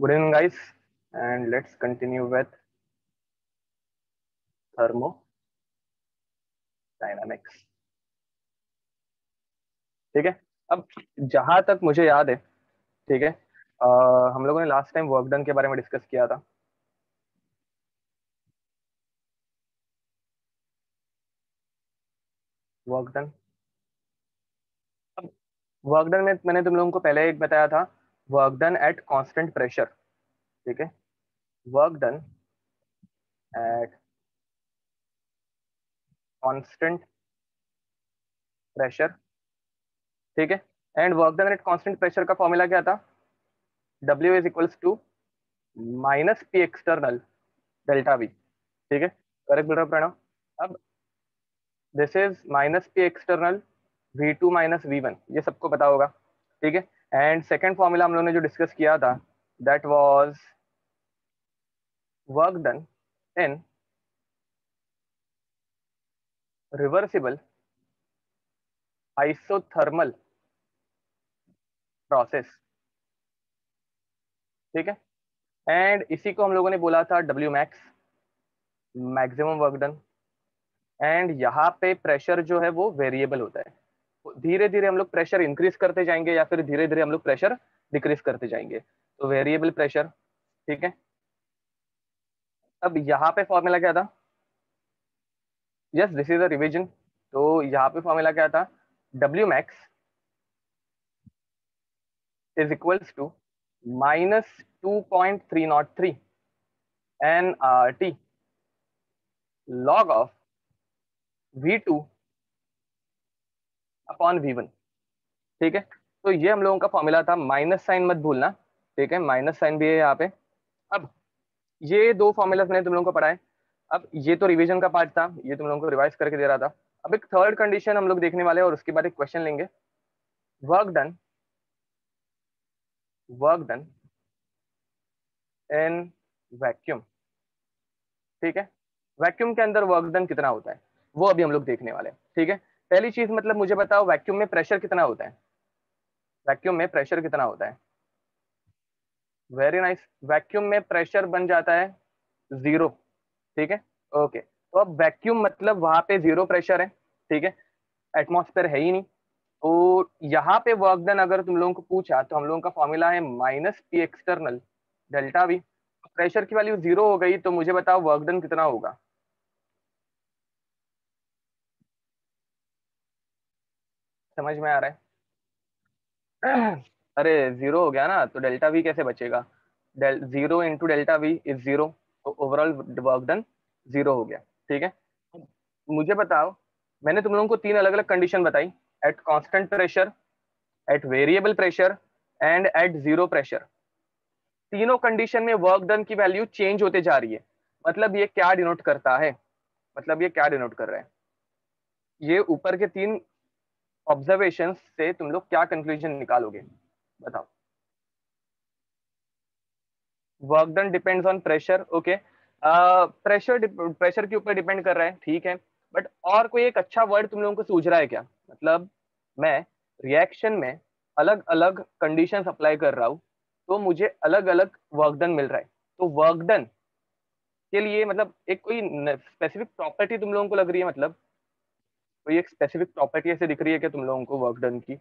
Good evening, guys, and let's continue with thermodynamics. ठीक है। अब जहां तक मुझे याद है, ठीक है, हम लोगों ने लास्ट टाइम वर्क डन के बारे में डिस्कस किया था। वर्क डन, अब वर्क डन में मैंने तुम लोगों को पहले एक बताया था, work done at constant pressure. ठीक है, work done at constant pressure. ठीक है, and work done at constant pressure का फॉर्मूला क्या था? W is equals to minus P external delta V. ठीक है, करेक्ट बोल रहा हूं प्रणव? अब this is minus P external V2 माइनस V1, ये सबको पता होगा। ठीक है, एंड सेकेंड फॉर्मूला हम लोगों ने जो डिस्कस किया था, that was work done in reversible isothermal process. ठीक है, एंड इसी को हम लोगों ने बोला था W max, maximum work done. And यहाँ पे प्रेशर जो है वो वेरिएबल होता है, धीरे धीरे हम लोग प्रेशर इंक्रीज करते जाएंगे या फिर धीरे धीरे हम लोग प्रेशर डिक्रीज करते जाएंगे, तो वेरिएबल प्रेशर। ठीक है, अब यहाँ पे फॉर्मूला क्या था? Yes, this is a revision. तो यहाँ पे फॉर्मूला क्या था? W max is equals to minus 2.303 NRT log of V2 upon V1। ठीक है, तो ये हम लोगों का फॉर्मूला था, माइनस साइन मत भूलना। ठीक है, माइनस साइन भी है यहाँ पे। अब ये दो फॉर्मूला मैंने तुम लोगों को पढ़ाए। अब ये तो रिवीजन का पार्ट था, ये तुम लोगों को रिवाइज करके दे रहा था। अब एक थर्ड कंडीशन हम लोग देखने वाले हैं और उसके बाद एक क्वेश्चन लेंगे। Work done, work done in vacuum. ठीक है, वैक्यूम के अंदर वर्क डन कितना होता है वो अभी हम लोग देखने वाले हैं। ठीक है, पहली चीज मतलब मुझे बताओ, वैक्यूम में प्रेशर कितना होता है? वैक्यूम में प्रेशर कितना होता है? वेरी नाइस, वैक्यूम में प्रेशर बन जाता है जीरो। ठीक है, ओके, तो अब वैक्यूम मतलब वहां पे जीरो प्रेशर है। ठीक है, एटमॉस्फेयर है ही नहीं। तो यहाँ पे वर्क डन अगर तुम लोगों को पूछा तो हम लोगों का फॉर्मूला है minus P external delta we. Pressure की वैल्यू जीरो हो गई, तो मुझे बताओ वर्क डन कितना होगा? समझ में आ रहा है? अरे जीरो हो गया ना, तो डेल्टा वी कैसे बचेगा? Zero into delta V is zero, तो ओवरऑल वर्क डन जीरो हो गया। ठीक है, मुझे बताओ, मैंने तुम लोगों को तीन अलग अलग कंडीशन बताई, at constant pressure, at variable pressure and at zero pressure. तीनों कंडीशन में वर्क डन की वैल्यू चेंज होते जा रही है। मतलब ये क्या डिनोट करता है? मतलब ये क्या डिनोट कर रहा है? ये ऊपर के तीन ऑब्जर्वेशन से तुम लोग क्या कंक्लूजन निकालोगे? बताओ। Work done depends on pressure, okay, pressure pressure के ऊपर डिपेंड कर रहा है, ठीक है। बट और कोई एक अच्छा वर्ड तुम लोगों को सूझ रहा है क्या? मतलब मैं रिएक्शन में अलग अलग कंडीशंस अप्लाई कर रहा हूँ, तो मुझे अलग अलग वर्क डन मिल रहा है। तो वर्क डन के लिए मतलब एक कोई स्पेसिफिक प्रॉपर्टी तुम लोगों को लग रही है? मतलब कोई एक स्पेसिफिक प्रॉपर्टी ऐसे दिख रही है क्या तुम लोगों को वर्क डन की?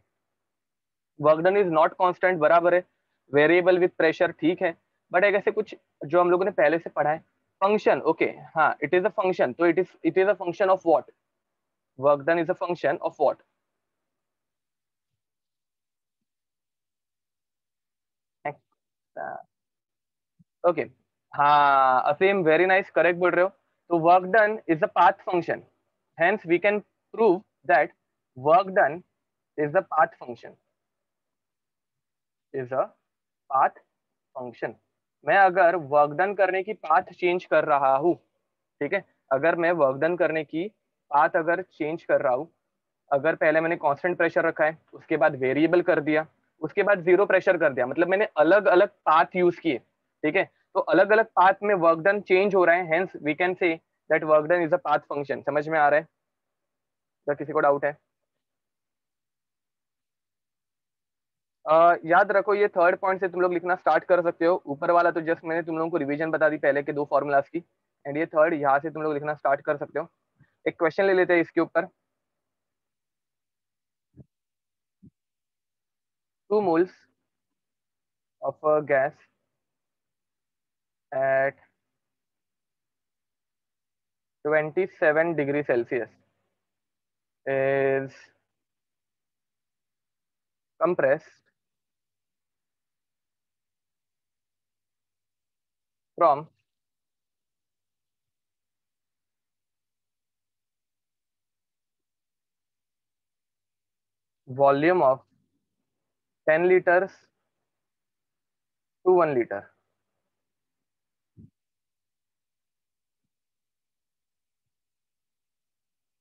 Work done is not constant, बराबर है, वेरिएबल विद प्रेशर, ठीक है। बट एक ऐसे कुछ जो हम लोगों ने पहले से पढ़ा है, फंक्शन, ओके, हाँ, इट इज अ फंक्शन, तो it is a function of what? Work done is a function of what? Okay, हाँ, असीम, वेरी नाइस, करेक्ट बोल रहे हो। तो work done is a path function, hence we can prove that work done is a path function, is a path function. मैं अगर work done करने की path change कर रहा हूं, ठीक है, अगर मैं वर्क डन करने की पाथ अगर चेंज कर रहा हूं, अगर पहले मैंने कांस्टेंट प्रेशर रखा है, उसके बाद वेरिएबल कर दिया, उसके बाद जीरो प्रेशर कर दिया, मतलब मैंने अलग अलग पाथ यूज किए। ठीक है, तो अलग अलग पाथ में वर्क डन चेंज हो रहा है, hence we can say that work done is a path function. समझ में आ रहा है? तो किसी को डाउट है? याद रखो ये थर्ड पॉइंट से तुम लोग लिखना स्टार्ट कर सकते हो। ऊपर वाला तो जस्ट मैंने तुम लोगों को रिवीजन बता दी पहले के दो फॉर्मूलाज की, एंड ये थर्ड यहाँ से तुम लोग लिखना स्टार्ट कर सकते हो। एक क्वेश्चन ले लेते हैं इसके ऊपर। 2 moles of a gas at 27 degree Celsius is compressed from volume of 10 liters to 1 liter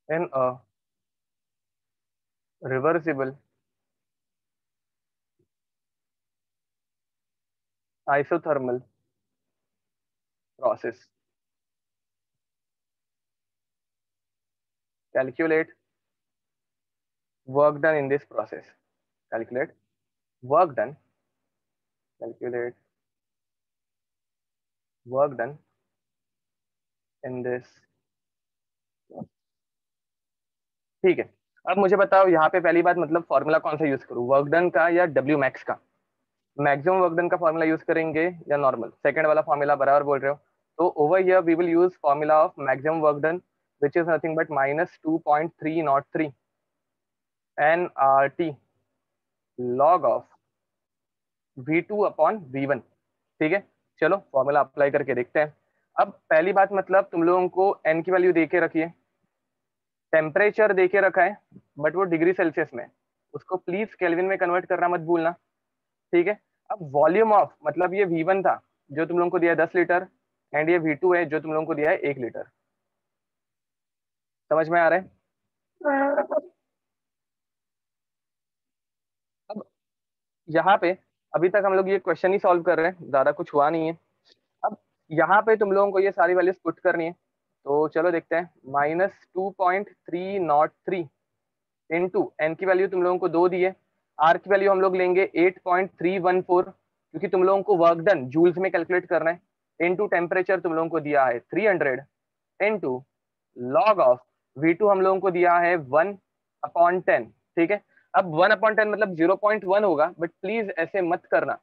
in a reversible isothermal process. Calculate work done in this process. Calculate work done. Calculate work done in this. ठीक है, अब मुझे बताओ यहाँ पे पहली बात मतलब फॉर्मूला कौन सा यूज करूँ, वर्क डन का या डब्ल्यू मैक्स का? मैक्सिमम वर्क डन का फॉर्मूला यूज करेंगे या नॉर्मल? सेकंड वाला फॉर्मूला बराबर बोल रहे हो। तो over here we will use formula of maximum work done which is nothing but -2.303 nRT log of V2 upon V1। ठीक है, चलो फॉर्मूला अप्लाई करके देखते हैं। अब पहली बात मतलब तुम लोगों को n की वैल्यू देके रखी है, टेम्परेचर देके रखा है, बट वो डिग्री सेल्सियस में, उसको प्लीज केल्विन में कन्वर्ट करना मत भूलना। ठीक है, अब वॉल्यूम ऑफ मतलब ये V1 था जो तुम लोगों को दिया है 10 लीटर, एंड ये V2 है जो तुम लोगों को दिया है 1 लीटर। समझ में आ रहा है? अब यहाँ पे अभी तक हम लोग ये क्वेश्चन ही सॉल्व कर रहे हैं, ज्यादा कुछ हुआ नहीं है। अब यहाँ पे तुम लोगों को ये सारी वैल्यूज पुट करनी है, तो चलो देखते हैं। -2.303 इंटू एन की वैल्यू तुम लोगों को 2 दी है, आर की वैल्यू हम लोग लेंगे 8.314 क्योंकि तुम लोगों को वर्क डन जूल्स में कैलकुलेट करना है, इनटू टेम्परेचर तुम लोगों को दिया है 300 इनटू लॉग ऑफ V2 हम लोगों को दिया है 1/10। ठीक है, अब 1/10 मतलब 0.1 होगा, बट प्लीज ऐसे मत करना।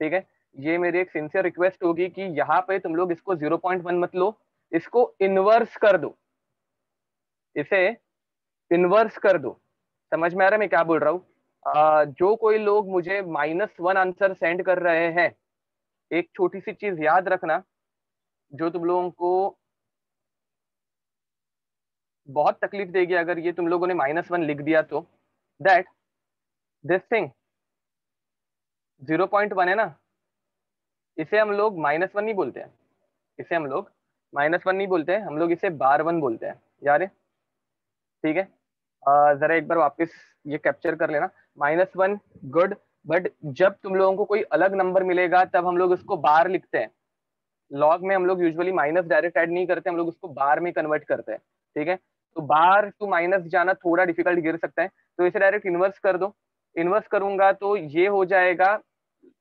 ठीक है, ये मेरी एक सिंसियर रिक्वेस्ट होगी कि यहाँ पे तुम लोग इसको 0.1 मत लो, इसको इनवर्स कर दो, इसे इनवर्स कर दो। समझ में आ रहा है मैं क्या बोल रहा हूँ? जो कोई लोग मुझे -1 आंसर सेंड कर रहे हैं, एक छोटी सी चीज याद रखना जो तुम लोगों को बहुत तकलीफ देगी अगर ये तुम लोगों ने -1 लिख दिया तो, दैट दिस थिंग 0.1 है ना, इसे हम लोग -1 नहीं बोलते हैं, इसे हम लोग -1 नहीं बोलते हैं, हम लोग इसे bar1 बोलते हैं यार। ठीक है, जरा एक बार वापस ये कैप्चर कर लेना। -1 गुड, बट जब तुम लोगों को कोई अलग नंबर मिलेगा तब हम लोग उसको बार लिखते हैं। लॉग में हम लोग यूजुअली माइनस डायरेक्ट ऐड नहीं करते, हम लोग उसको बार में कन्वर्ट करते हैं। ठीक है, तो बार टू माइनस जाना थोड़ा डिफिकल्ट गिर सकता है, तो इसे डायरेक्ट इनवर्स कर दो। इनवर्स करूंगा तो ये हो जाएगा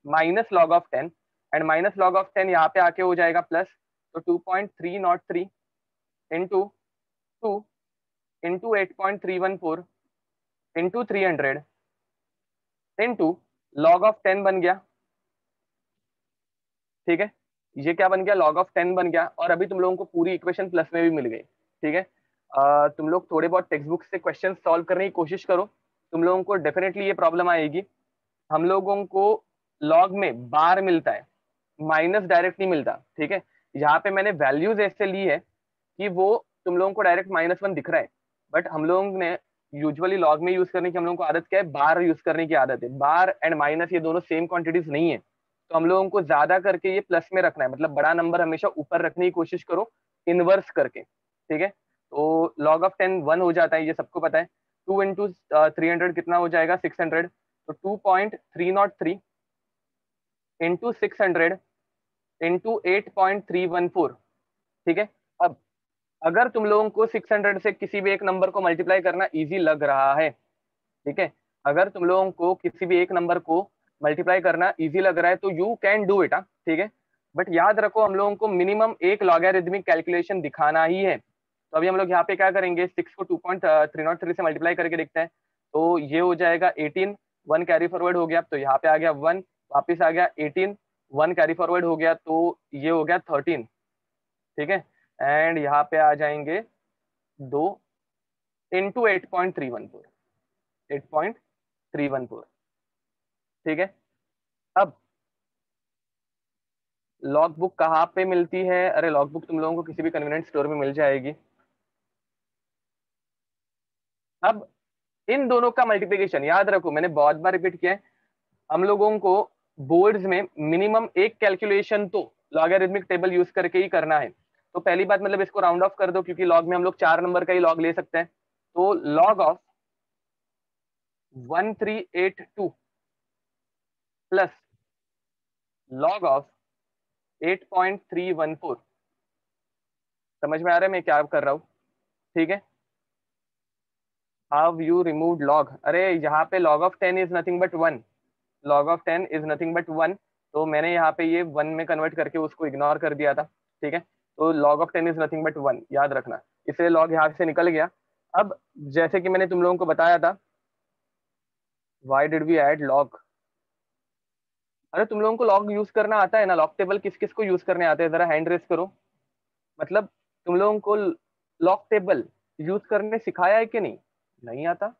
-log(10), एंड -log(10) यहाँ पे आके हो जाएगा प्लस, तो 2.303 into 2 into 8.314 into 300 into log(10) बन गया। ठीक है, ये क्या बन गया, log(10) बन गया, और अभी तुम लोगों को पूरी इक्वेशन प्लस में भी मिल गई। ठीक है, तुम लोग थोड़े बहुत टेक्स्ट बुक से क्वेश्चन सॉल्व करने की कोशिश करो, तुम लोगों को डेफिनेटली ये प्रॉब्लम आएगी। हम लोगों को लॉग में बार मिलता है, माइनस डायरेक्ट नहीं मिलता। ठीक है, यहाँ पे मैंने वैल्यूज ऐसे ली है कि वो तुम लोगों को डायरेक्ट -1 दिख रहा है, बट हम लोगों ने यूजुअली लॉग में यूज करने की हम लोगों को आदत क्या है, बार यूज करने की आदत है। बार एंड माइनस ये दोनों सेम क्वांटिटीज नहीं है, तो हम लोगों को ज्यादा करके ये प्लस में रखना है, मतलब बड़ा नंबर हमेशा ऊपर रखने की कोशिश करो इनवर्स करके। ठीक है, तो log(10) 1 हो जाता है, ये सबको पता है। 2 इंटू 300 कितना हो जाएगा, 600, तो 2.303 इंटू 600 इंटू 8.314। ठीक है, अब अगर तुम लोगों को 600 से किसी भी एक नंबर को मल्टीप्लाई करना इजी लग रहा है, ठीक है, अगर तुम लोगों को किसी भी एक नंबर को मल्टीप्लाई करना इजी लग रहा है तो यू कैन डू इट, ठीक है। बट याद रखो हम लोगों को मिनिमम एक लॉगरिथमिक कैलकुलेशन दिखाना ही है। तो अभी हम लोग यहाँ पे क्या करेंगे, 6 को 2.303 से मल्टीप्लाई करके देखते हैं। तो ये हो जाएगा 18, 1 कैरी फॉरवर्ड हो गया, तो यहाँ पे आ गया 1, वापिस आ गया 18, 1 कैरी फॉरवर्ड हो गया, तो ये हो गया 13, ठीक है। एंड यहाँ पे आ जाएंगे 2 इंटू 8.314, 8.314, ठीक है। अब लॉग बुक कहाँ पे मिलती है? अरे लॉग बुक तुम लोगों को किसी भी कन्वीनियंट स्टोर में मिल जाएगी। अब इन दोनों का मल्टीप्लिकेशन याद रखो, मैंने बहुत बार रिपीट किया है, हम लोगों को बोर्ड्स में मिनिमम एक कैलकुलेशन तो लॉगरिथमिक टेबल यूज करके ही करना है। तो पहली बात मतलब इसको राउंड ऑफ कर दो, क्योंकि लॉग में हम लोग 4 नंबर का ही लॉग ले सकते हैं। तो log of 1382 plus log of 8.314, समझ में आ रहा है मैं क्या कर रहा हूँ? ठीक है। How you remove log? अरे यहाँ पे log of 10 is nothing but 1, log of 10 is nothing but 1, तो मैंने यहाँ पे ये 1 में कन्वर्ट करके उसको इग्नोर कर दिया था, ठीक है। तो log of 10 is nothing but 1 याद रखना, इसलिए लॉग यहाँ से निकल गया। अब जैसे कि मैंने तुम लोगों को बताया था, why did we add log? अरे तुम लोगों को लॉग यूज करना आता है ना? लॉग टेबल किस किस को यूज करने आते हैं, जरा हैंड रेस करो। मतलब तुम लोगों को लॉग टेबल यूज करने सिखाया है कि नहीं? नहीं आता?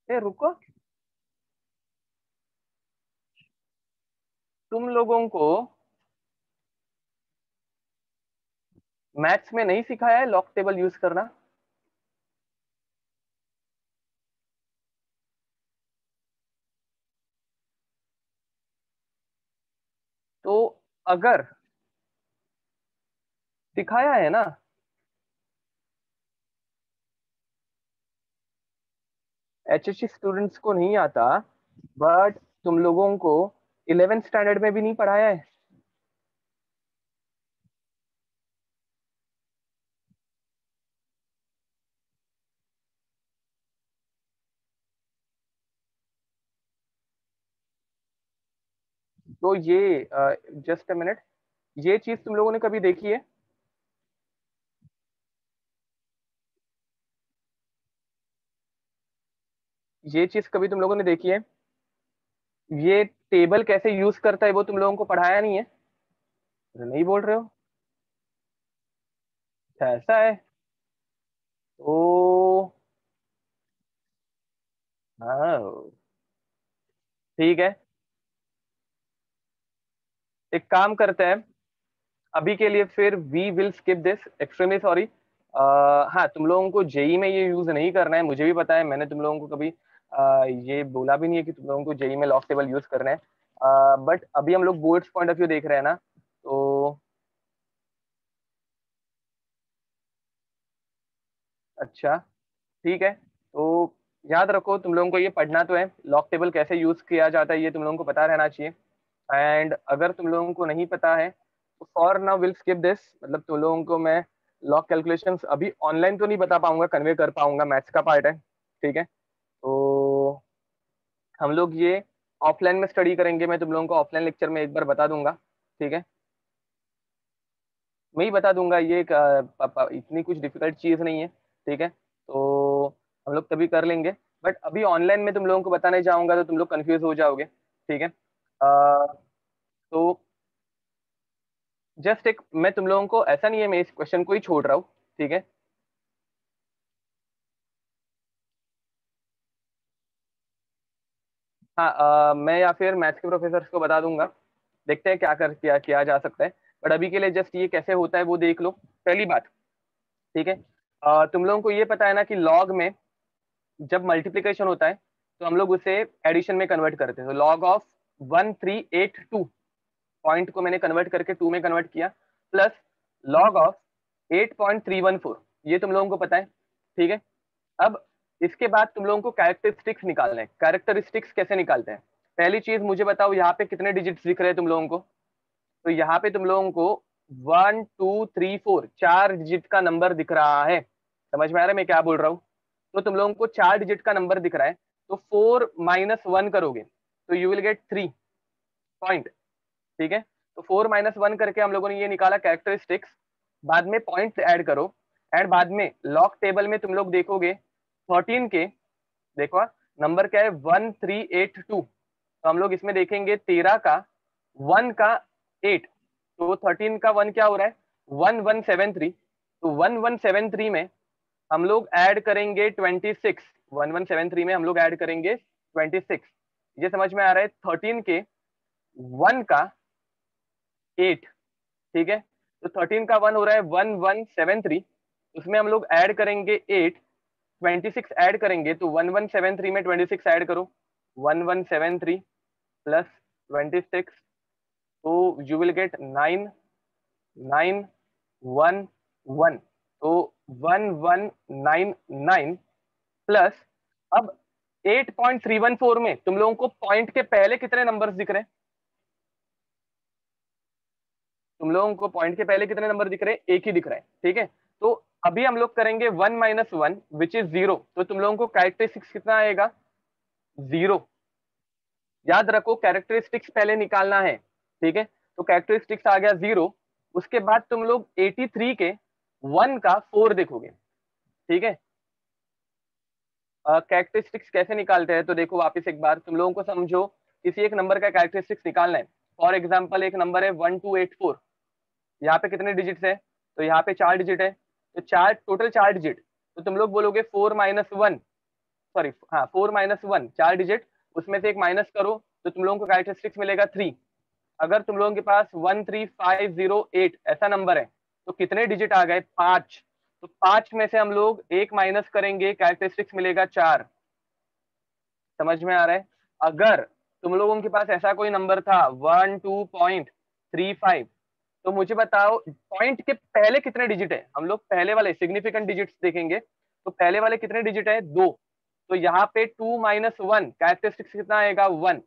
ए रुको, तुम लोगों को मैथ्स में नहीं सिखाया है लॉग टेबल यूज करना? तो अगर सिखाया है ना, एचएससी स्टूडेंट्स को नहीं आता, बट तुम लोगों को 11th स्टैंडर्ड में भी नहीं पढ़ाया है? तो ये जस्ट अ मिनट, ये चीज तुम लोगों ने कभी देखी है? ये चीज कभी तुम लोगों ने देखी है? ये टेबल कैसे यूज करता है वो तुम लोगों को पढ़ाया नहीं है? अरे नहीं बोल रहे हो? अच्छा, ऐसा है। ओ हाँ, ठीक है। एक काम करते हैं, अभी के लिए फिर we will skip this, extremely sorry. हाँ, तुम लोगों को जेई में ये यूज नहीं करना है, मुझे भी पता है, मैंने तुम लोगों को कभी ये बोला भी नहीं है कि तुम लोगों को जेई में लॉक टेबल यूज करना है। बट अभी हम लोग बोर्ड्स पॉइंट ऑफ व्यू देख रहे हैं ना, तो अच्छा ठीक है। तो याद रखो तुम लोगों को ये पढ़ना तो है, लॉक टेबल कैसे यूज किया जाता है ये तुम लोगों को पता रहना चाहिए। एंड अगर तुम लोगों को नहीं पता है तो for now will skip this, मतलब तुम लोगों को मैं लॉग कैलकुलेशंस अभी ऑनलाइन तो नहीं बता पाऊंगा, कन्वे कर पाऊंगा, मैथ्स का पार्ट है, ठीक है। तो हम लोग ये ऑफलाइन में स्टडी करेंगे, मैं तुम लोगों को ऑफलाइन लेक्चर में एक बार बता दूंगा, ठीक है। मैं ही बता दूंगा, ये इतनी कुछ डिफिकल्ट चीज नहीं है, ठीक है। तो हम लोग तभी कर लेंगे, बट अभी ऑनलाइन में तुम लोगों को बताने जाऊंगा तो तुम लोग कंफ्यूज हो जाओगे, ठीक है। तो जस्ट एक, मैं तुम लोगों को, ऐसा नहीं है मैं इस क्वेश्चन को ही छोड़ रहा हूँ, ठीक है। हाँ, मैं या फिर मैथ्स के प्रोफेसर को बता दूंगा, देखते हैं क्या किया जा सकता है। बट अभी के लिए जस्ट ये कैसे होता है वो देख लो, पहली बात, ठीक है। तुम लोगों को ये पता है ना कि लॉग में जब मल्टीप्लिकेशन होता है तो हम लोग उसे एडिशन में कन्वर्ट करते हैं। तो लॉग ऑफ 1382 पॉइंट को मैंने कन्वर्ट करके 2 में कन्वर्ट किया, प्लस लॉग ऑफ 8.314, ये तुम लोगों को पता है, ठीक है। अब इसके बाद तुम लोगों को कैरेक्टरिस्टिक्स निकालना है। कैरेक्टरिस्टिक्स कैसे निकालते हैं? पहली चीज मुझे बताओ, यहाँ पे कितने डिजिट्स दिख रहे हैं तुम लोगों को? तो यहाँ पे तुम लोगों को 1 2 3 4 4 डिजिट का नंबर दिख रहा है। समझ में आ रहा है मैं क्या बोल रहा हूँ? तो तुम लोगों को 4 डिजिट का नंबर दिख रहा है, तो 4 - 1 करोगे तो यू विल गेट 3 पॉइंट। ठीक है, तो 4 - 1 करके हम लोगों ने ये निकाला कैरेक्टरिस्टिक्स। बाद में पॉइंट ऐड करो, एंड बाद में लॉग टेबल में तुम लोग देखोगे 13 के, देखो नंबर क्या है 1382। तो हम लोग इसमें देखेंगे 13 का 1 का 8, तो 13 का 1 क्या हो रहा है 1173। तो 1173 में हम लोग ऐड करेंगे 26। 1173 में हम लोग ऐड करेंगे 26। ये समझ में आ रहा है 13 के 1 का 8। ठीक है, तो 13 का 1 हो रहा है 1173, उसमें हम लोग ऐड करेंगे 8, 26 ऐड करेंगे, तो 1173 में 26 ऐड करो, 1173 प्लस 26, तो यू विल गेट 9911। तो 1199 प्लस, अब 8.314 में तुम लोगों को पॉइंट के पहले कितने नंबर्स दिख रहे हैं? तुम लोगों को पॉइंट के पहले कितने नंबर दिख रहे हैं? एक ही दिख रहा है। ठीक है, तो अभी हम लोग करेंगे 1 - 1 विच इज 0। तो तुम लोगों को कैरेक्टरिस्टिक्स कितना आएगा 0। याद रखो कैरेक्टरिस्टिक्स पहले निकालना है। ठीक है, तो कैरेक्टरिस्टिक्स आ गया 0। उसके बाद तुम लोग 83 के 1 का 4 देखोगे। ठीक है, कैरेक्टरिस्टिक्स कैसे निकालते हैं तो देखो वापस एक बार तुम लोगों को समझो, किसी एक नंबर का कैरेक्टरिस्टिक्स निकालना है। फॉर एग्जाम्पल एक नंबर है 1284, यहाँ पे कितने डिजिट्स है तो यहाँ पे 4 डिजिट है, तो चार टोटल 4 डिजिट। तो तुम लोग बोलोगे 4 - 1, सॉरी हाँ 4 - 1 4 डिजिट, उसमें से एक माइनस करो तो तुम लोगों को कैरेक्टरिस्टिक्स मिलेगा 3। अगर तुम लोगों के पास 13508 ऐसा नंबर है तो कितने डिजिट आ गए 5। तो 5 में से हम लोग एक माइनस करेंगे, कैरेक्टरिस्टिक्स मिलेगा 4। समझ में आ रहा है? अगर तुम लोगों के पास ऐसा कोई नंबर था 12.35, तो मुझे बताओ पॉइंट के पहले कितने डिजिट है। हम लोग पहले वाले सिग्निफिकेंट डिजिट्स देखेंगे, तो पहले वाले कितने डिजिट है 2। तो यहाँ पे 2 - 1 कैरेक्टरिस्टिक्स कितना आएगा 1।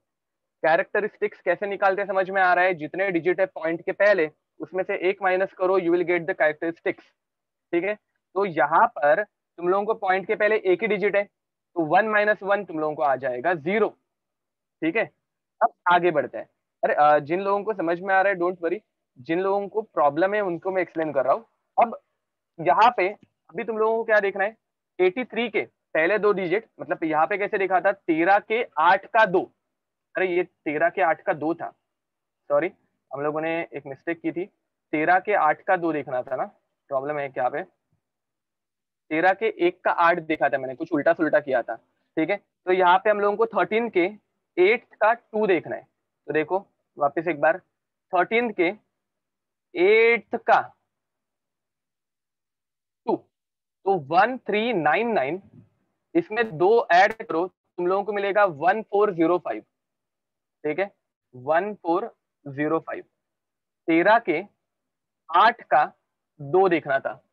कैरेक्टरिस्टिक्स कैसे निकालते हैं समझ में आ रहा है? जितने डिजिट है पॉइंट के पहले उसमें से एक माइनस करो, you will get the characteristics. ठीक है, तो यहाँ पर तुम लोगों को पॉइंट के पहले एक ही डिजिट है, तो 1 - 1 तुम लोगों को आ जाएगा 0। ठीक है, अब आगे बढ़ते हैं। अरे जिन लोगों को समझ में आ रहा है डोंट वरी, जिन लोगों को प्रॉब्लम है उनको मैं एक्सप्लेन कर रहा हूँ। अब यहाँ पे अभी तुम लोगों को क्या देखना है 83 के पहले 2 डिजिट, मतलब यहाँ पे कैसे देखा था 13 के 8 का 2। अरे ये 13 के 8 का 2 था, सॉरी हम लोगों ने एक मिस्टेक की थी, 13 के 8 का 2 देखना था ना। प्रॉब्लम है क्या पे 13 के 1 का 8 देखा था मैंने, कुछ उल्टा सुल्टा किया था। ठीक है, तो यहाँ पे हम लोगों को 13 के 8 का 2 देखना है। तो देखो वापस एक बार 13 के 8 का 2, तो 1399, इसमें 2 ऐड करो तुम लोगों को मिलेगा 1405। ठीक है, 1405। 13 के 8 का 2 देखना था,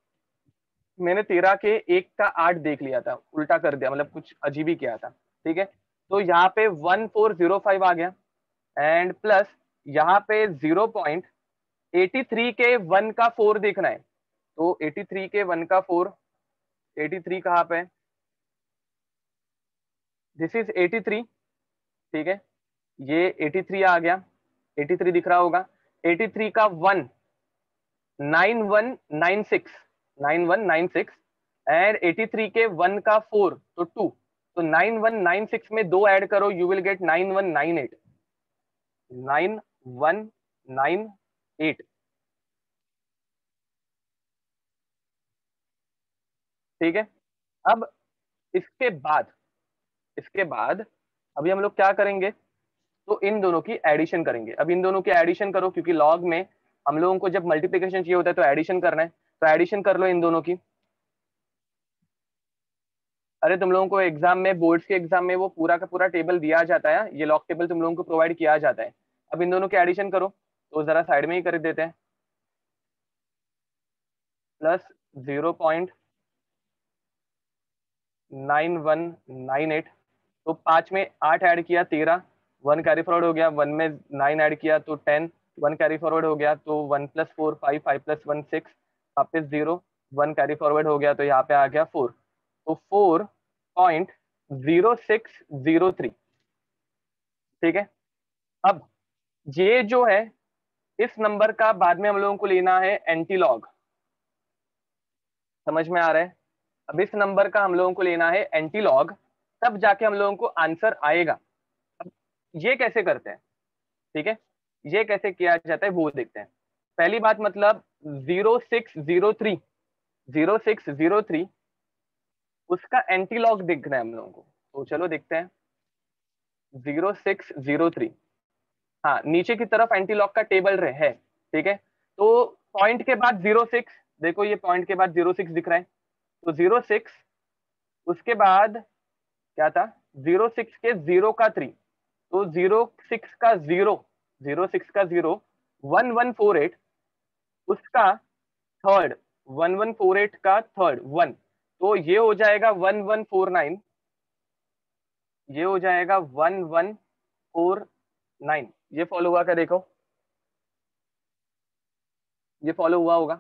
मैंने 13 के 1 का 8 देख लिया था, उल्टा कर दिया, मतलब कुछ अजीब ही किया था। ठीक है, तो यहाँ पे 1405 आ गया, एंड प्लस यहाँ पे 0.83 के 1 का 4 देखना है। तो 83 के 1 का 4, 83 कहाँ पे, दिस इज 83। ठीक है, ये 83 आ गया, 83 दिख रहा होगा। 83 का 1 9196, 9196, एंड 83 के 1 का 4 तो 2, तो 9196 में 2 ऐड करो, यू विल गेट 9198, 9198। ठीक है, अब इसके बाद, इसके बाद अभी हम लोग क्या करेंगे, तो इन दोनों की एडिशन करेंगे। अब इन दोनों की एडिशन करो, क्योंकि लॉग में हम लोगों को जब मल्टीप्लिकेशन चाहिए होता है तो एडिशन करना है, तो एडिशन कर लो इन दोनों की। अरे तुम लोगों को एग्जाम में, बोर्ड्स के एग्जाम में वो पूरा का पूरा टेबल दिया जाता है, ये लॉग टेबल तुम लोगों को प्रोवाइड किया जाता है। अब इन दोनों की एडिशन करो, तो जरा साइड में ही कर देते हैं, प्लस 0.9198। तो 5 में 8 ऐड किया 13, 1 कैरी फॉरवर्ड हो गया, 1 में 9 ऐड किया तो 10, 1 कैरी फॉरवर्ड हो गया तो 1 + 4 5, 5 + 1 6, वापस 0, 1 कैरी फॉरवर्ड हो गया तो यहाँ पे आ गया 4, तो 4.0603। ठीक है। अब ये जो है, इस नंबर का बाद में हम लोगों को लेना है एंटीलॉग। समझ में आ रहा है? अब इस नंबर का हम लोगों को लेना है एंटीलॉग, तब जाके हम लोगों को आंसर आएगा। अब ये कैसे करते हैं? ठीक है, ये कैसे किया जाता है वो देखते हैं। पहली बात, मतलब 0603, 0603 उसका एंटीलॉग देखना है हम लोगों को, तो चलो देखते हैं। 0603, हाँ नीचे की तरफ एंटीलॉग का टेबल है। ठीक है, तो पॉइंट के बाद 06, देखो ये पॉइंट के बाद 06 दिख रहा है, तो 06, उसके बाद क्या था, 06 के 0 का 3, तो 06 का 0, 06 का 0, 1148, उसका थर्ड, 1148 का थर्ड 1, तो ये हो जाएगा 1149, ये हो जाएगा 1149। ये फॉलो हुआ क्या देखो, ये फॉलो हुआ होगा।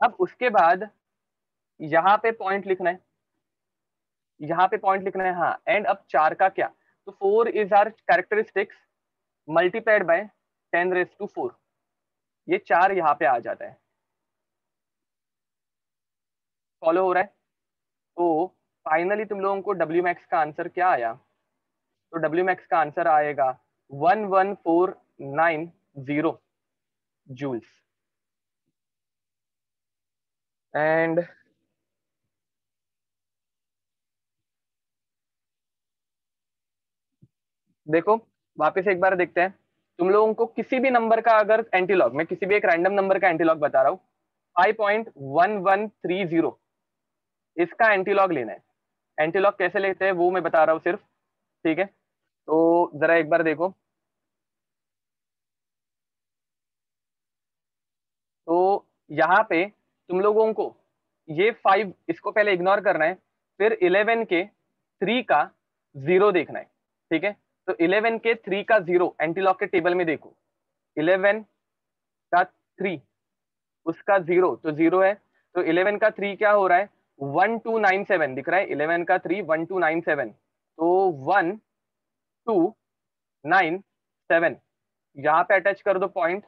अब उसके बाद यहाँ पे पॉइंट लिखना है, यहाँ पे पॉइंट लिखना है, हाँ एंड। अब 4 का क्या, तो 4 is our characteristics multiplied by 10⁻⁴, ये 4 यहाँ पे आ जाता है। फॉलो हो रहा है? तो फाइनली तुम लोगों को डब्ल्यू मैक्स का आंसर क्या आया, तो डब्ल्यू मैक्स का आंसर आएगा 11490 जूल्स। एंड देखो, वापस एक बार देखते हैं। तुम लोगों को किसी भी नंबर का अगर एंटीलॉग, मैं किसी भी एक रैंडम नंबर का एंटीलॉग बता रहा हूँ, 5.1130, इसका एंटीलॉग लेना है। एंटीलॉग कैसे लेते हैं वो मैं बता रहा हूँ सिर्फ। ठीक है, तो जरा एक बार देखो, तो यहाँ पे तुम लोगों को ये 5, इसको पहले इग्नोर करना है, फिर 11 के 3 का 0 देखना है। ठीक है, तो 11 के 3 का 0 एंटीलॉग के टेबल में देखो, 11 का 3, उसका 0, तो 0 है, तो 11 का 3 क्या हो रहा है, 1297 दिख रहा है, 11 का 3 1297, तो 1297 यहाँ पे अटैच कर दो पॉइंट,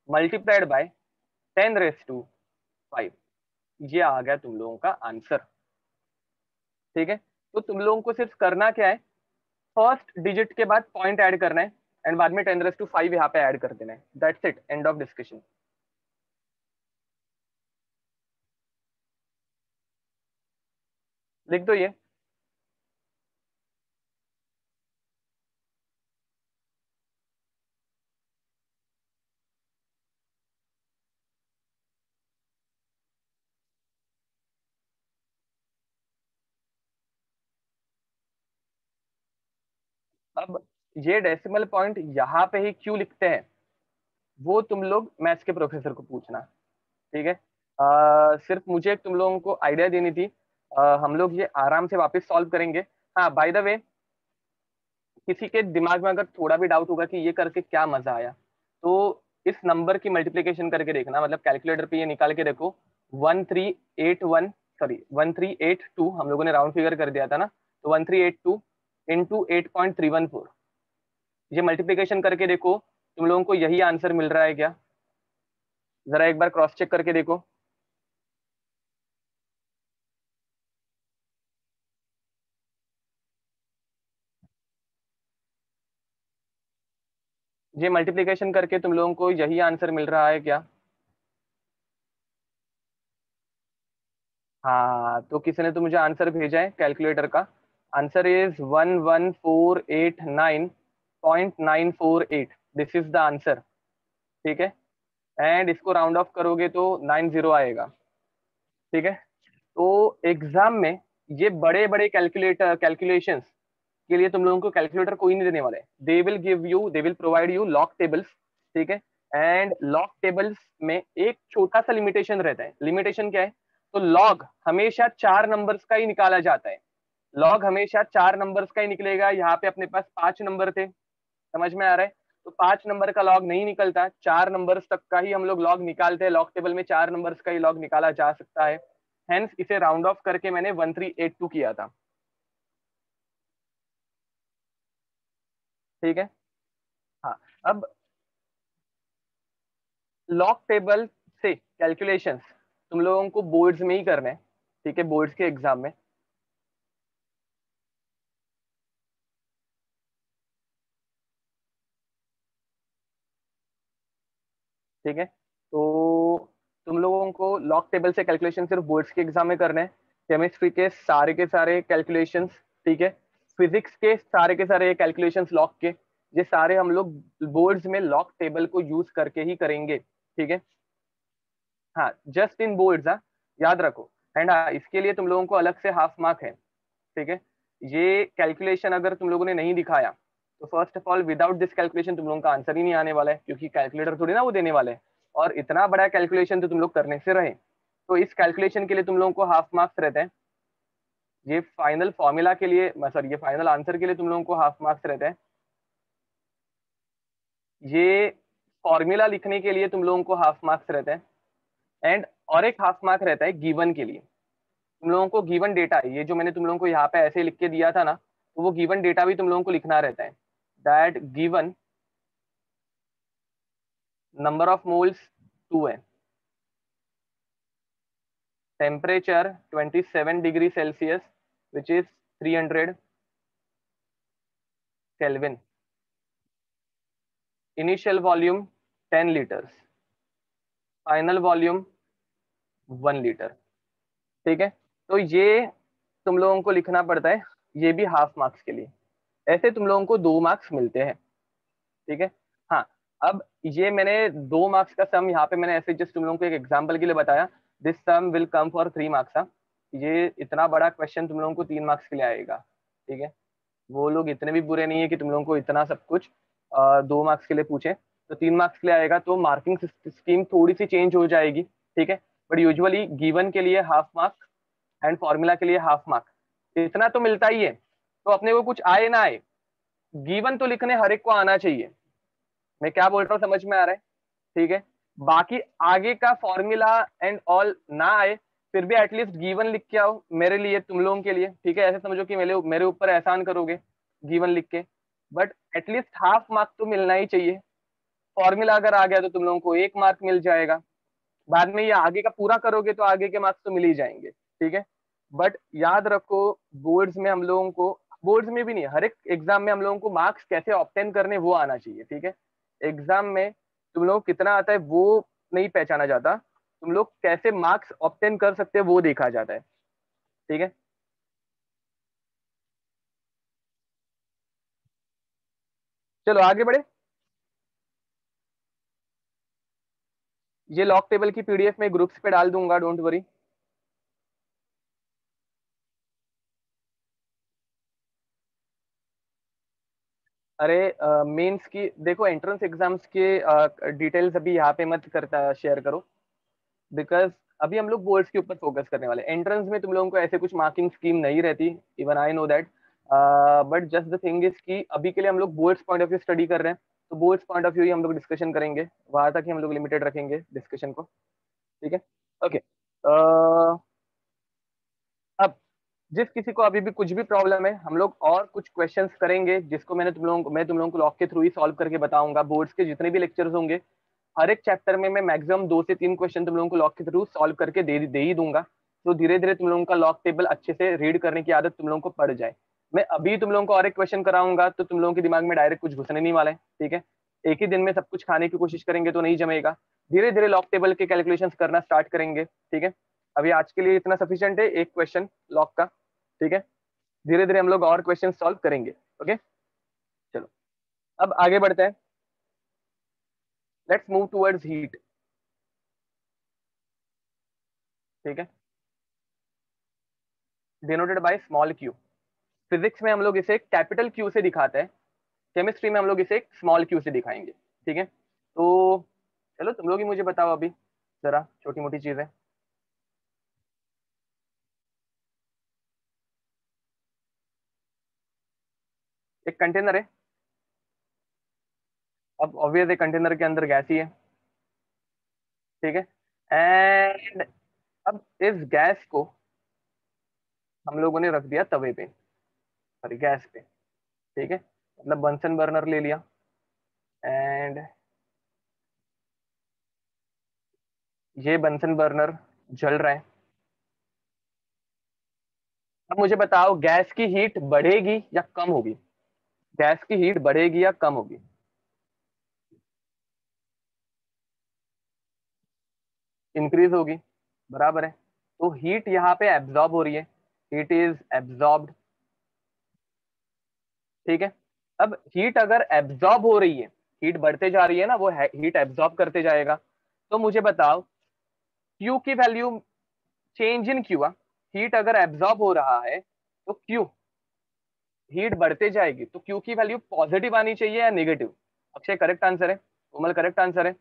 मल्टीप्लाइड बाय 10⁻⁵, ये आ गया तुम लोगों का आंसर। ठीक है, तो तुम लोगों को सिर्फ करना क्या है, फर्स्ट डिजिट के बाद पॉइंट ऐड करना है एंड बाद में 10⁻⁵ यहाँ पे ऐड कर देना है। That's it, end of discussion. लिख दो ये। अब ये डेसिमल पॉइंट यहाँ पे ही क्यों लिखते हैं, वो तुम लोग मैथ्स के प्रोफेसर को पूछना। ठीक है, सिर्फ मुझे तुम लोगों को आइडिया देनी थी। हम लोग ये आराम से वापस सॉल्व करेंगे। हाँ बाय द वे, किसी के दिमाग में अगर थोड़ा भी डाउट होगा कि ये करके क्या मजा आया, तो इस नंबर की मल्टीप्लिकेशन करके देखना, मतलब कैलकुलेटर पे ये निकाल के देखो, 1381, सॉरी 1382, हम लोगों ने राउंड फिगर कर दिया था ना, तो 1382 इंटू 8.314, ये मल्टीप्लिकेशन करके देखो, तुम लोगों को यही आंसर मिल रहा है क्या, जरा एक बार क्रॉस चेक करके देखो। ये मल्टीप्लिकेशन करके तुम लोगों को यही आंसर मिल रहा है क्या? हाँ, तो किसी ने तो मुझे आंसर भेजा है कैलकुलेटर का, answer is 11489.948, this is the answer. ठीक है, एंड इसको राउंड ऑफ करोगे तो 90 आएगा। ठीक है, तो एग्जाम में ये बड़े बड़े कैलकुलेटर कैलकुलेशंस के लिए तुम लोगों को कैलकुलेटर कोई नहीं देने वाले, they will give you, they will provide you log tables. ठीक है, एंड लॉग टेबल्स में एक छोटा सा लिमिटेशन रहता है। लिमिटेशन क्या है, तो लॉग हमेशा 4 नंबर्स का ही निकाला जाता है, लॉग हमेशा 4 नंबर्स का ही निकलेगा। यहाँ पे अपने पास 5 नंबर थे, समझ में आ रहा है, तो 5 नंबर का लॉग नहीं निकलता, 4 नंबर्स तक का ही हम लोग लॉग निकालते हैं, लॉग टेबल में 4 नंबर्स का ही लॉग निकाला जा सकता है। हेंस इसे राउंड ऑफ करके मैंने 1382 किया था। ठीक है। हाँ, अब लॉग टेबल से कैलकुलेशंस तुम लोगों को बोर्ड्स में ही करने हैं, ठीक है, बोर्ड्स के एग्जाम में। ठीक है, तो तुम लोगों को लॉग टेबल से कैलकुलेशन सिर्फ बोर्ड्स के एग्जाम में करने हैं। केमिस्ट्री के सारे कैलकुलेशंस, ठीक है, फिजिक्स के सारे कैलकुलेशंस लॉग के, ये सारे हम लोग बोर्ड्स में लॉग टेबल को यूज करके ही करेंगे। ठीक है। हाँ, जस्ट इन बोर्ड्स, हाँ, याद रखो। एंड हाँ, इसके लिए तुम लोगों को अलग से हाफ मार्क है। ठीक है। ये कैलकुलेशन अगर तुम लोगों ने नहीं दिखाया तो first of all without this calculation तुम लोगों का आंसर ही नहीं आने वाला है, क्योंकि कैलकुलेटर थोड़ी ना वो देने वाले हैं। और इतना बड़ा कैलकुलेशन तो तुम लोग करने से रहे, तो इस कैलकुलेशन के लिए तुम लोगों को हाफ मार्क्स रहते हैं। ये फाइनल फॉर्मूला के लिए, सॉरी, ये फाइनल आंसर के लिए तुम लोगों को हाफ मार्क्स रहते हैं। ये फॉर्मूला लिखने के लिए तुम लोगों को हाफ मार्क्स रहते हैं। एंड और एक हाफ मार्क रहता है गिवन के लिए। तुम लोगों को गिवन डेटा, ये जो मैंने तुम लोगों को यहाँ पे ऐसे लिख के दिया था ना, तो वो गिवन डेटा भी तुम लोगों को लिखना रहता है। That given number of moles 2 है, temperature 27 degree Celsius which is 300 kelvin, initial volume 10 litres, final volume 1 litre. ठीक है, तो ये तुम लोगों को लिखना पड़ता है, ये भी हाफ मार्क्स के लिए। ऐसे तुम लोगों को 2 मार्क्स मिलते हैं। ठीक है। हाँ, अब ये मैंने 2 मार्क्स का सम यहाँ पे मैंने ऐसे जस्ट तुम लोगों को एक एग्जाम्पल के लिए बताया। This sum will come for 3 marks. ये इतना बड़ा क्वेश्चन तुम लोगों को 3 मार्क्स के लिए आएगा। ठीक है। वो लोग इतने भी बुरे नहीं है कि तुम लोगों को इतना सब कुछ 2 मार्क्स के लिए पूछे, तो 3 मार्क्स के लिए आएगा, तो मार्किंग स्कीम थोड़ी सी चेंज हो जाएगी। ठीक है, बट यूजुअली गिवन के लिए हाफ मार्क एंड फॉर्मूला के लिए हाफ मार्क, इतना तो मिलता ही है। तो अपने को कुछ आए ना आए, गिवन तो लिखने हर एक को आना चाहिए। मैं क्या बोल रहा हूँ समझ में आ रहा है? ठीक है। बाकी आगे का फॉर्मूला एंड ऑल ना आए, फिर भी एटलीस्ट गिवन लिख के आओ मेरे लिए, तुम लोगों के लिए। ठीक है, ऐसे समझो कि मेरे मेरे ऊपर एहसान करोगे गिवन लिख के, बट एटलीस्ट हाफ मार्क तो मिलना ही चाहिए। फॉर्मूला अगर आ गया तो तुम लोगों को 1 मार्क मिल जाएगा। बाद में ये आगे का पूरा करोगे तो आगे के मार्क्स तो मिल ही जाएंगे। ठीक है, बट याद रखो, बोर्ड्स में हम लोगों को, बोर्ड्स में भी नहीं, हर एक एग्जाम में हम लोगों को मार्क्स कैसे ऑब्टेन करने वो आना चाहिए। ठीक है, एग्जाम में तुम लोग कितना आता है वो नहीं पहचाना जाता, तुम लोग कैसे मार्क्स ऑब्टेन कर सकते हैं वो देखा जाता है। ठीक है, चलो आगे बढ़े। ये लॉग टेबल की पीडीएफ में ग्रुप्स पे डाल दूंगा, डोंट वरी। अरे मेंस की देखो, एंट्रेंस एग्जाम्स के डिटेल्स अभी यहाँ पे मत करता शेयर करो, बिकॉज अभी हम लोग बोर्ड्स के ऊपर फोकस करने वाले। एंट्रेंस में तुम लोगों को ऐसे कुछ मार्किंग स्कीम नहीं रहती, even I know that, but just the thing is कि अभी के लिए हम लोग boards point of view study कर रहे हैं, तो बोर्ड्स पॉइंट ऑफ व्यू ही हम लोग डिस्कशन करेंगे, वहां तक ही हम लोग लिमिटेड रखेंगे डिस्कशन को। ठीक है, ओके। अब जिस किसी को अभी भी कुछ भी प्रॉब्लम है, हम लोग और कुछ क्वेश्चंस करेंगे, जिसको मैं तुम लोगों को लॉग के थ्रू ही सॉल्व करके बताऊंगा। बोर्ड्स के जितने भी लेक्चर्स होंगे, हर एक चैप्टर में मैं मैक्सिमम 2 से 3 क्वेश्चन तुम लोगों को लॉग के थ्रू सॉल्व करके दे ही दूंगा। तो धीरे धीरे तुम लोगों का लॉग टेबल अच्छे से रीड करने की आदत तुम लोगों को पड़ जाए। मैं अभी तुम लोगों को और एक क्वेश्चन कराऊंगा तो तुम लोगों के दिमाग में डायरेक्ट कुछ घुसने नहीं वाला है। ठीक है, एक ही दिन में सब कुछ खाने की कोशिश करेंगे तो नहीं जमेगा। धीरे धीरे लॉग टेबल के कैलकुलेशन करना स्टार्ट करेंगे। ठीक है, अभी आज के लिए इतना सफिशियंट है, एक क्वेश्चन लॉग का। ठीक है, धीरे धीरे हम लोग और क्वेश्चन सॉल्व करेंगे। ओके, चलो अब आगे बढ़ते हैं। Let's move towards heat. ठीक है, denoted by small Q. Physics में हम लोग इसे कैपिटल क्यू से दिखाते हैं, केमिस्ट्री में हम लोग इसे स्मॉल क्यू से दिखाएंगे। ठीक है, तो चलो तुम लोग ही मुझे बताओ अभी जरा छोटी मोटी चीजें। एक कंटेनर है, अब ऑब्वियस है कंटेनर के अंदर गैस ही है, ठीक है। एंड अब इस गैस को हम लोगों ने रख दिया तवे पे, सॉरी गैस पे, ठीक है। मतलब बंसन बर्नर ले लिया एंड ये बंसन बर्नर जल रहा है। अब मुझे बताओ गैस की हीट बढ़ेगी या कम होगी? गैस की हीट बढ़ेगी या कम होगी? इंक्रीज होगी, बराबर है। तो हीट यहाँ पे एब्जॉर्ब हो रही है, हीट इज एब्जॉर्ब्ड, ठीक है। अब हीट अगर एब्जॉर्ब हो रही है, हीट बढ़ते जा रही है ना, वो हीट एब्जॉर्ब करते जाएगा। तो मुझे बताओ क्यू की value, change in Q, heat अगर एब्जॉर्ब हो रहा है तो क्यू, हीट बढ़ते जाएगी तो क्यू की वैल्यू पॉजिटिव आनी चाहिए या नेगेटिव? अक्षय करेक्ट आंसर है, कोमल करेक्ट आंसर है।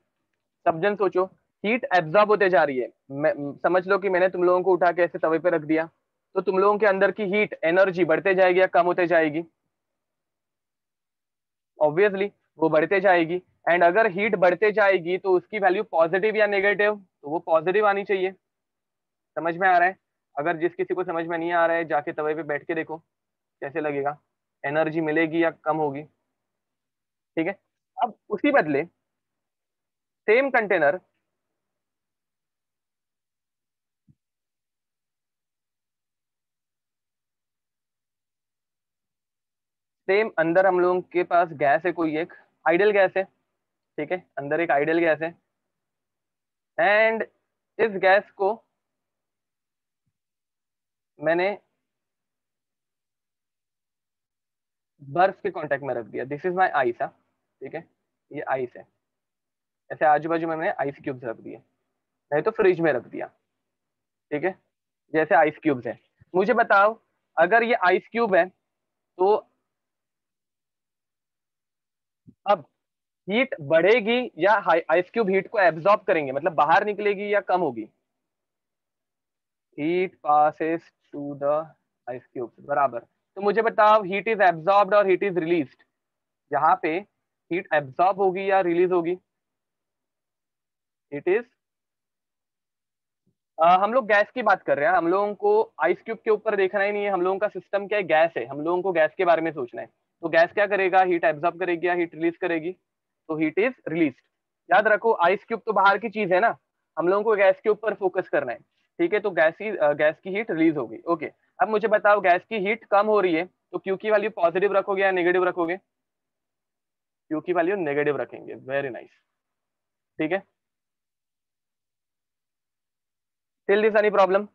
सब जन सोचो, हीट एब्जॉर्ब होते जा रही है। समझ लो कि मैंने तुम लोगों को उठा के ऐसे तवे पे रख दिया, तो तुम लोगों के अंदर की हीट एनर्जी बढ़ते जाएगी या कम होते जाएगी? ऑब्वियसली वो बढ़ते जाएगी। एंड अगर हीट बढ़ते जाएगी तो उसकी वैल्यू पॉजिटिव या नेगेटिव? तो वो पॉजिटिव आनी चाहिए। समझ में आ रहा है? अगर जिस किसी को समझ में नहीं आ रहा है जाके तवे पे बैठ के देखो कैसे लगेगा, एनर्जी मिलेगी या कम होगी, ठीक है। अब उसी बदले सेम कंटेनर, सेम अंदर हम लोगों के पास गैस है, कोई एक आइडियल गैस है, ठीक है, अंदर एक आइडियल गैस है। एंड इस गैस को मैंने बर्फ के कांटेक्ट में रख दिया, दिस इज माई आइस, ठीक है, ये आइस है। ऐसे आजू बाजू में मैंने आइस क्यूब्स रख दिए, नहीं तो फ्रिज में रख दिया, ठीक है, जैसे आइस क्यूब्स है। मुझे बताओ अगर ये आइस क्यूब है तो अब हीट बढ़ेगी या आइस क्यूब हीट को एब्जॉर्ब करेंगे, मतलब बाहर निकलेगी या कम होगी? Heat passes to the ice cube, बराबर। तो मुझे बताओ हीट इज एब्जॉर्ब्ड और हीट इज रिलीज्ड, यहाँ पे हीट एब्जॉर्ब होगी या रिलीज होगी? इट इज, हम लोग गैस की बात कर रहे हैं, हम लोगों को आइस क्यूब के ऊपर देखना ही नहीं है। हम लोगों का सिस्टम क्या है, गैस है, हम लोगों को गैस के बारे में सोचना है। तो गैस क्या करेगा, हीट एब्जॉर्ब करेगी या हीट रिलीज करेगी? तो हीट इज रिलीज। याद रखो आइस क्यूब तो बाहर की चीज है ना, हम लोगों को गैस के ऊपर फोकस करना है, ठीक है। तो गैस की हीट रिलीज होगी, ओके। अब मुझे बताओ गैस की हीट कम हो रही है तो क्यू की वैल्यू पॉजिटिव रखोगे या नेगेटिव रखोगे? क्यू की वैल्यू नेगेटिव रखेंगे, वेरी नाइस, ठीक है। Till this any problem?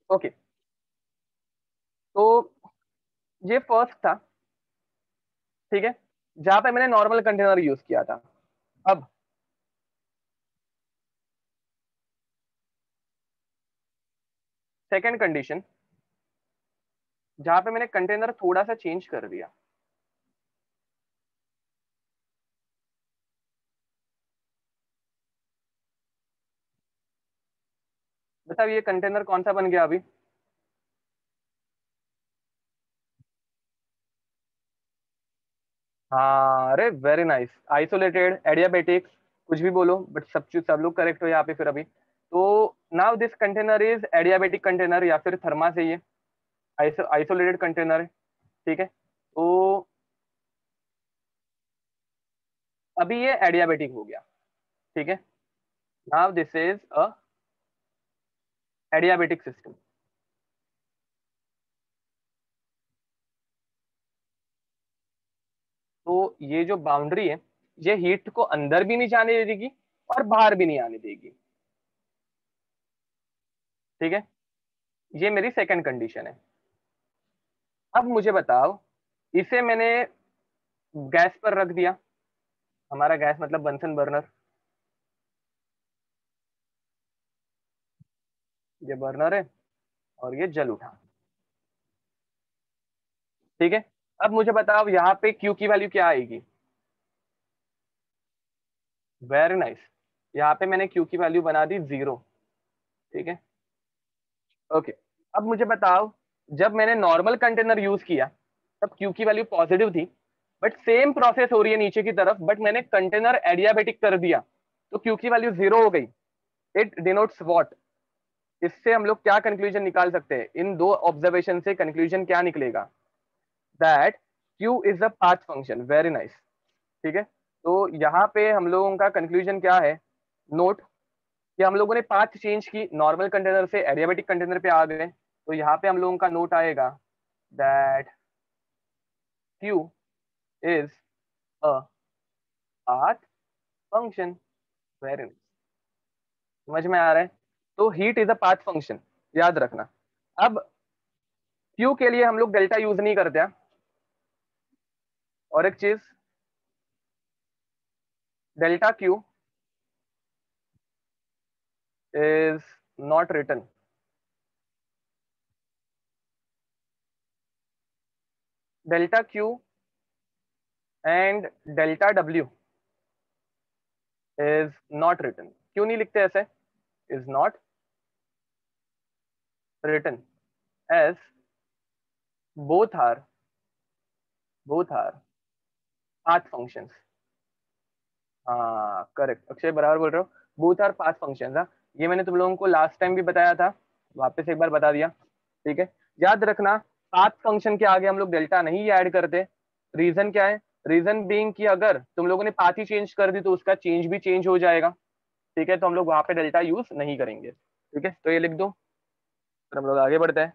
Okay, तो ये फर्स्ट था, ठीक है, जहां पे मैंने नॉर्मल कंटेनर यूज किया था। अब सेकंड कंडीशन, जहां पे मैंने कंटेनर थोड़ा सा चेंज कर दिया। बताओ ये कंटेनर कौन सा बन गया अभी? हाँ, अरे वेरी नाइस, आइसोलेटेड एडियाबेटिक, कुछ भी बोलो बट सब चीज सब लोग करेक्ट हो यहाँ पे फिर अभी। तो now this container is adiabatic container या फिर थर्मास है ये, आइसोलेटेड कंटेनर है, ठीक है। तो अभी ये एडियाबेटिक हो गया, ठीक है। Now this is a adiabatic system. तो ये जो बाउंड्री है, ये हीट को अंदर भी नहीं जाने देगी और बाहर भी नहीं आने देगी, ठीक है। ये मेरी सेकंड कंडीशन है। अब मुझे बताओ, इसे मैंने गैस पर रख दिया, हमारा गैस मतलब बंसन बर्नर, ये बर्नर है और ये जल उठा, ठीक है। अब मुझे बताओ यहाँ पे क्यू की वैल्यू क्या आएगी? वेरी नाइस, यहाँ पे मैंने क्यू की वैल्यू बना दी 0, ठीक है, ओके। अब मुझे बताओ जब मैंने नॉर्मल कंटेनर यूज किया तब क्यू की वैल्यू पॉजिटिव थी, बट सेम प्रोसेस हो रही है नीचे की तरफ, बट मैंने कंटेनर एडियाबेटिक कर दिया, तो क्यू की वैल्यू 0 हो गई। It denotes what? इससे हम लोग क्या कंक्लूजन निकाल सकते हैं? इन दो ऑब्जर्वेशन से कंक्लूजन क्या निकलेगा? That Q is a path function. Very nice. ठीक है, तो यहाँ पे हम लोगों का कंक्लूजन क्या है? नोट कि हम लोगों ने पाथ चेंज की, नॉर्मल कंटेनर से एडियाबेटिक कंटेनर पे आ गए। तो यहाँ पे हम लोगों का नोट आएगा that Q is a path function. Very nice, समझ में आ रहा है? तो heat is a path function, याद रखना। अब क्यू के लिए हम लोग डेल्टा यूज नहीं करते हैं। और एक चीज, delta Q is not written. Delta Q and delta W is not written. क्यों नहीं लिखते ऐसे? Is not written as both are path functions. हाँ करेक्ट, अक्षय बराबर बोल रहे हो। Both our path functions. हाँ, ये मैंने तुम लोगों को लास्ट टाइम भी बताया था, वापस एक बार बता दिया। ठीक है, याद रखना, पाथ फंक्शन के आगे हम लोग डेल्टा नहीं ऐड करते। रीजन क्या है? रीजन बीइंग कि अगर तुम लोगों ने पाथ ही चेंज कर दी तो उसका चेंज भी चेंज हो जाएगा। ठीक है, तो हम लोग वहां पे डेल्टा यूज नहीं करेंगे। ठीक है, तो ये लिख दो, फिर हम लोग आगे बढ़ते हैं।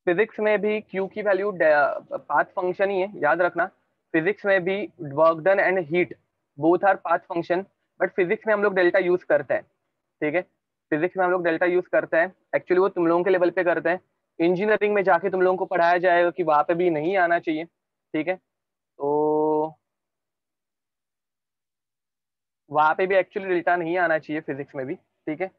फिजिक्स में भी क्यू की वैल्यू पाथ फंक्शन ही है, याद रखना। फिजिक्स में भी work done and heat both our path function, but physics में हम लोग डेल्टा यूज करते हैं। ठीक है, फिजिक्स में हम लोग डेल्टा यूज करते हैं, एक्चुअली वो तुम लोगों के लेवल पे करते हैं। इंजीनियरिंग में जाके तुम लोगों को पढ़ाया जाएगा कि वहां पे भी नहीं आना चाहिए। ठीक है, तो वहां पे भी एक्चुअली डेल्टा नहीं आना चाहिए फिजिक्स में भी। ठीक है,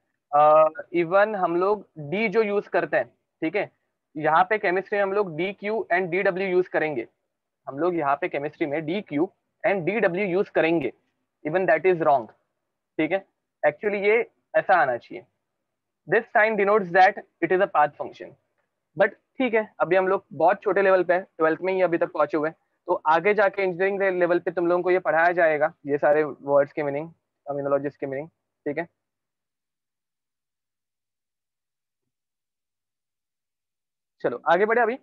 इवन हम लोग डी जो यूज करते हैं, ठीक है, यहाँ पे केमिस्ट्री में हम लोग D Q and D W use करेंगे। हम लोग यहाँ पे केमिस्ट्री में D Q and D W use करेंगे, इवन दैट इज रॉन्ग। ठीक है, एक्चुअली ये ऐसा आना चाहिए, this sign denotes that it is a path function. But ठीक है, अभी हम लोग बहुत छोटे लेवल पे, ट्वेल्थ में ही अभी तक पहुंचे हुए हैं, तो आगे जाके इंजीनियरिंग लेवल पे तुम लोगों को ये पढ़ाया जाएगा, ये सारे वर्ड्स के मीनिंग, टर्मिनोलॉजीज के मीनिंग। ठीक है, चलो आगे बढ़े। अभी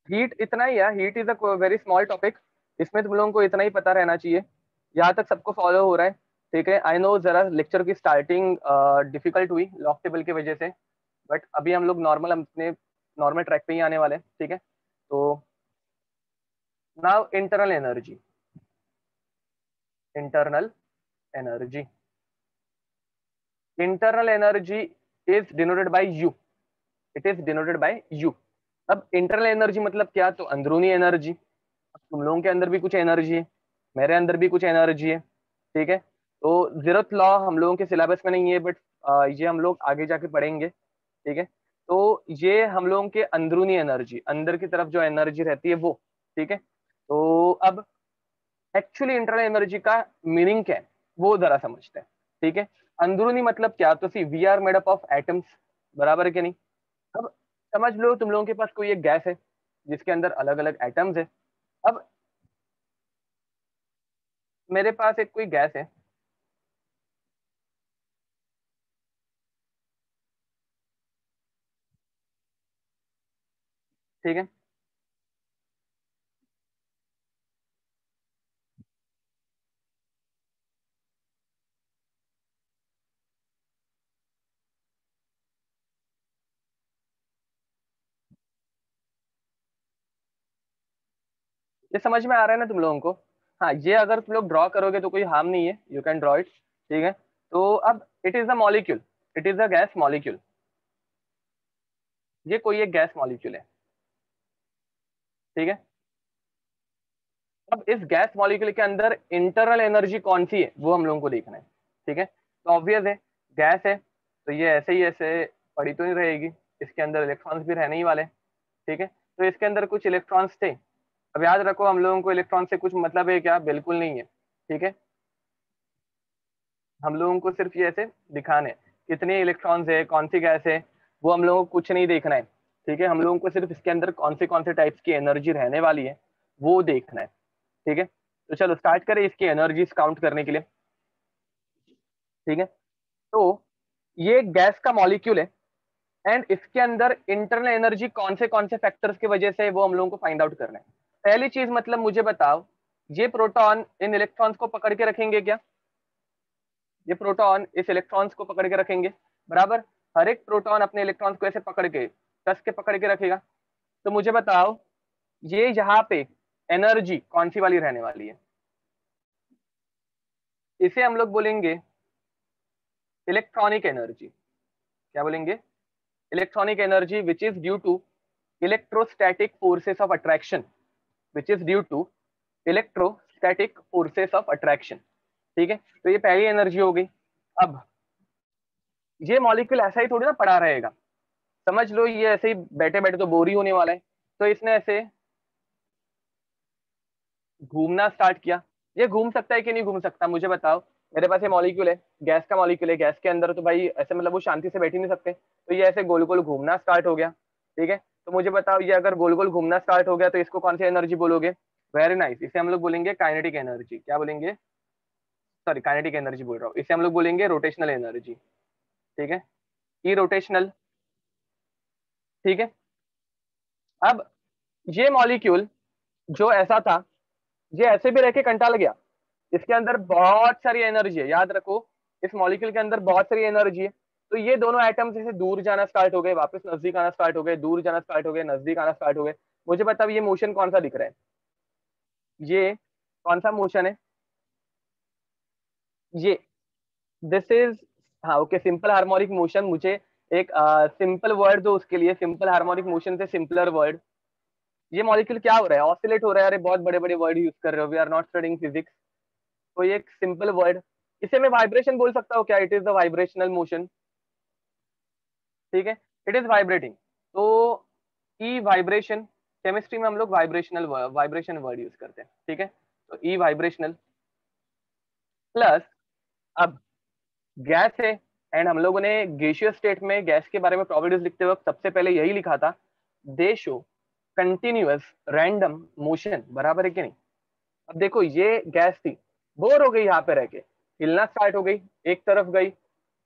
हीट इतना ही है, heat is a very small topic, इसमें तुम लोगों को इतना ही पता रहना चाहिए। यहाँ तक सबको फॉलो हो रहा है? ठीक है, आई नो जरा लेक्चर की स्टार्टिंग डिफिकल्ट हुई लॉक टेबल की वजह से, बट अभी हम लोग नॉर्मल, अपने नॉर्मल ट्रैक पे ही आने वाले हैं। ठीक है, तो now internal energy. Internal energy, internal energy is denoted by you. It is denoted by you. अब इंटरनल एनर्जी मतलब क्या? तो अंदरूनी एनर्जी। तुम लोगों के अंदर भी कुछ एनर्जी है, मेरे अंदर भी कुछ एनर्जी है। ठीक है, तो जीरोथ लॉ हम लोगों के सिलेबस में नहीं है, बट ये हम लोग आगे जाके पढ़ेंगे। ठीक है, तो ये हम लोगों के अंदरूनी एनर्जी, अंदर की तरफ जो एनर्जी रहती है वो। ठीक है, तो अब एक्चुअली इंटरनल एनर्जी का मीनिंग क्या है वो जरा समझते हैं। ठीक है, अंदरूनी मतलब क्या? तो see we are made up of atoms, बराबर है कि नहीं? अब समझ लो तुम लोगों के पास कोई एक गैस है जिसके अंदर अलग अलग एटम्स है। अब मेरे पास एक कोई गैस है, ठीक है, ये समझ में आ रहा है ना तुम लोगों को? हाँ, ये अगर तुम लोग ड्रॉ करोगे तो कोई हार्म नहीं है, यू कैन ड्रॉ इट। ठीक है, तो अब it is a molecule, it is a gas molecule, ये कोई एक गैस मॉलिक्यूल है। ठीक है, अब इस गैस मॉलिक्यूल के अंदर इंटरनल एनर्जी कौन सी है वो हम लोगों को देखना है। ठीक है, तो ऑब्वियस है, गैस है, तो ये ऐसे ही ऐसे पड़ी तो नहीं रहेगी, इसके अंदर इलेक्ट्रॉन्स भी रहने ही वाले, ठीक है। तो इसके अंदर कुछ इलेक्ट्रॉन्स थे। अब याद रखो, हम लोगों को इलेक्ट्रॉन से कुछ मतलब है क्या? बिल्कुल नहीं है, ठीक है। हम लोगों को सिर्फ ये ऐसे दिखाने कितने इलेक्ट्रॉन्स है, कौन सी गैस है, वो हम लोगों को कुछ नहीं देखना है, ठीक है। हम लोगों को सिर्फ इसके अंदर कौन से टाइप्स की एनर्जी रहने वाली है वो देखना है, ठीक है। तो चलो स्टार्ट करें इसकी एनर्जीज काउंट करने के लिए, ठीक है। तो ये गैस का मॉलिक्यूल है एंड इसके अंदर इंटरनल एनर्जी कौन से फैक्टर्स की वजह से वो हम लोगों को फाइंड आउट करना है। पहली चीज मतलब मुझे बताओ, ये प्रोटॉन इन इलेक्ट्रॉन्स को पकड़ के रखेंगे क्या? ये प्रोटॉन इस इलेक्ट्रॉन्स को पकड़ के रखेंगे, बराबर। हर एक प्रोटॉन अपने इलेक्ट्रॉन्स को ऐसे पकड़ के, कस के पकड़ के रखेगा। तो मुझे बताओ, ये यहाँ पे एनर्जी कौन सी वाली रहने वाली है? इसे हम लोग बोलेंगे इलेक्ट्रॉनिक एनर्जी। क्या बोलेंगे? Electronic energy which is due to electrostatic forces of attraction, which is due to electrostatic forces of attraction, ठीक है। तो ये पहली एनर्जी हो गई। अब ये मॉलिक्यूल ऐसा ही थोड़ी ना पड़ा रहेगा, समझ लो ये ऐसे ही बैठे बैठे तो बोर ही होने वाला है। तो इसने ऐसे घूमना स्टार्ट किया। ये घूम सकता है कि नहीं घूम सकता? मुझे बताओ। मेरे पास ये मॉलिक्यूल है, गैस का मॉलिक्यूल है, गैस के अंदर तो भाई ऐसे मतलब वो शांति से बैठ ही नहीं सकते। तो ये ऐसे गोल गोल घूमना स्टार्ट हो गया, ठीक है। तो मुझे बताओ, ये अगर गोल गोल घूमना स्टार्ट हो गया तो इसको कौन सी एनर्जी बोलोगे? वेरी नाइस, इसे हम लोग बोलेंगे काइनेटिक एनर्जी। क्या बोलेंगे? सॉरी, काइनेटिक एनर्जी बोल रहा हूँ, इसे हम लोग बोलेंगे रोटेशनल एनर्जी, ठीक है। ई रोटेशनल, ठीक है। अब ये मॉलिक्यूल जो ऐसा था, ये ऐसे भी रह के कंटाल गया। इसके अंदर बहुत सारी एनर्जी है, याद रखो इस मॉलिक्यूल के अंदर बहुत सारी एनर्जी है। तो ये दोनों एटम्स जैसे दूर जाना स्टार्ट हो गए, वापस नजदीक आना स्टार्ट हो गए, दूर जाना स्टार्ट हो गए, नजदीक आना स्टार्ट हो गए। मुझे बताओ ये मोशन कौन सा दिख रहा है? ये कौन सा मोशन है? ये दिस इज, हाँ ओके, सिंपल हार्मोनिक मोशन। मुझे एक सिंपल वर्ड दो उसके लिए, सिंपल हार्मोनिक मोशन से सिंपलर वर्ड। ये मॉलिक्यूल क्या हो रहा है? ऑसिलेट हो रहा है। अरे बहुत बड़े बड़े वर्ड यूज कर रहे हो, we are not studying physics. तो ये एक सिंपल वर्ड, इसे मैं वाइब्रेशन बोल सकता हूँ क्या? It is the vibrational motion, ठीक है। It is vibrating. तो ई वाइब्रेशन, केमिस्ट्री में हम लोग वाइब्रेशन वर्ड यूज करते हैं, ठीक है। तो ई वाइब्रेशनल प्लस, अब गैस है एंड हम लोगों ने गैसियस स्टेट में गैस के बारे में प्रॉपर्टीज लिखते वक्त सबसे पहले यही लिखा था, दे शो कंटिन्यूअस रैंडम मोशन, बराबर है कि नहीं? अब देखो ये गैस थी, बोर हो गई यहाँ पे रह के, हिलना स्टार्ट हो गई, एक तरफ गई,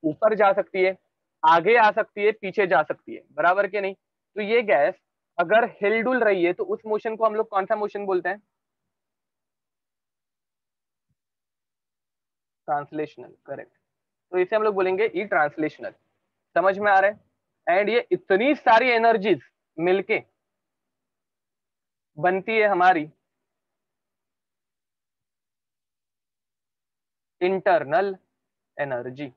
ऊपर जा सकती है, आगे आ सकती है, पीछे जा सकती है, बराबर के नहीं? तो ये गैस अगर हिल डुल रही है तो उस मोशन को हम लोग कौन सा मोशन बोलते हैं? Translational, correct. तो इसे हम लोग बोलेंगे ई ट्रांसलेशनल। समझ में आ रहा है? एंड ये इतनी सारी एनर्जीज मिलके बनती है हमारी इंटरनल एनर्जी।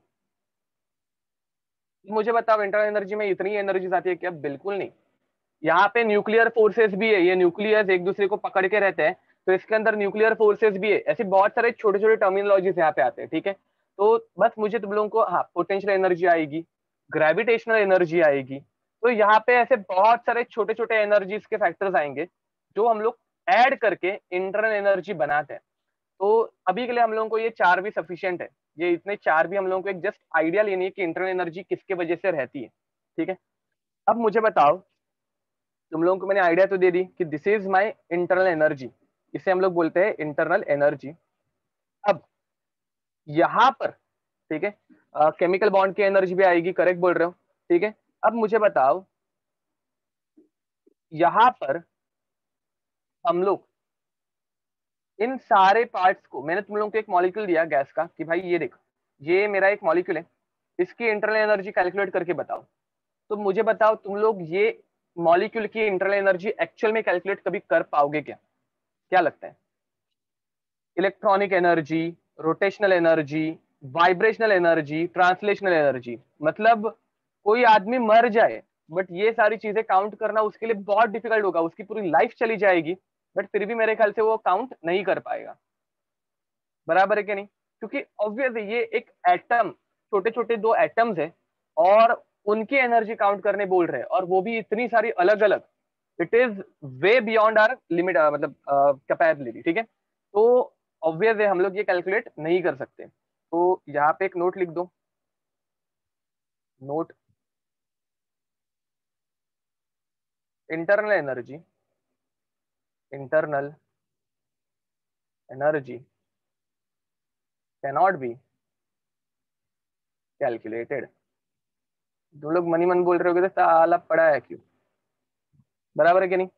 मुझे बताओ, इंटरनल एनर्जी में इतनी एनर्जीज आती है क्या? बिल्कुल नहीं। यहाँ पे न्यूक्लियर फोर्सेस भी है, ये न्यूक्लियस एक दूसरे को पकड़ के रहते हैं, तो इसके अंदर न्यूक्लियर फोर्सेस भी है। ऐसे बहुत सारे छोटे छोटे टर्मिनोलॉजीज यहाँ पे आते हैं, ठीक है। तो बस मुझे तुम लोगों को, हाँ, पोटेंशियल एनर्जी आएगी, ग्रेविटेशनल एनर्जी आएगी। तो यहाँ पे ऐसे बहुत सारे छोटे छोटे एनर्जीज के फैक्टर्स आएंगे जो हम लोग ऐड करके इंटरनल एनर्जी बनाते हैं। तो अभी के लिए हम लोगों को ये चार भी सफिशियंट है। ये इतने चार भी हम लोगों को एक जस्ट आइडिया लेनी है कि इंटरनल एनर्जी किसके वजह से रहती है, ठीक है। अब मुझे बताओ, तुम लोगों को मैंने आइडिया तो दे दी कि this is my internal energy, इसे हम लोग बोलते हैं इंटरनल एनर्जी। अब यहां पर, ठीक है, केमिकल बॉन्ड की एनर्जी भी आएगी, करेक्ट बोल रहे हो, ठीक है। अब मुझे बताओ, यहां पर हम लोग इन सारे पार्ट्स को, मैंने तुम लोगों को एक मॉलिक्यूल दिया गैस का कि भाई ये देखो, ये मेरा एक मॉलिक्यूल है, इसकी इंटरनल एनर्जी कैलकुलेट करके बताओ। तो मुझे बताओ तुम लोग ये मॉलिक्यूल की इंटरनल एनर्जी एक्चुअल में कैलकुलेट कभी कर पाओगे क्या? क्या लगता है? Electronic energy, rotational energy, vibrational energy, translational energy, मतलब कोई आदमी मर जाए बट ये सारी चीजें काउंट करना उसके लिए बहुत डिफिकल्ट होगा, उसकी पूरी लाइफ चली जाएगी, बट फिर भी मेरे ख्याल से वो काउंट नहीं कर पाएगा, बराबर है कि नहीं? क्योंकि ऑब्वियसली ये एक एटम, छोटे छोटे दो एटम्स है और उनकी एनर्जी काउंट करने बोल रहे हैं, और वो भी इतनी सारी अलग अलग, it is way beyond our limit, मतलब कैपेबिलिटी, ठीक है। तो ऑब्वियस है हम लोग ये कैलकुलेट नहीं कर सकते। तो यहाँ पे एक नोट लिख दो, note, internal energy, internal energy cannot be calculated. तुम लोग मनी मन बोल रहे होगे तो साला पड़ा है क्यों, बराबर है कि नहीं?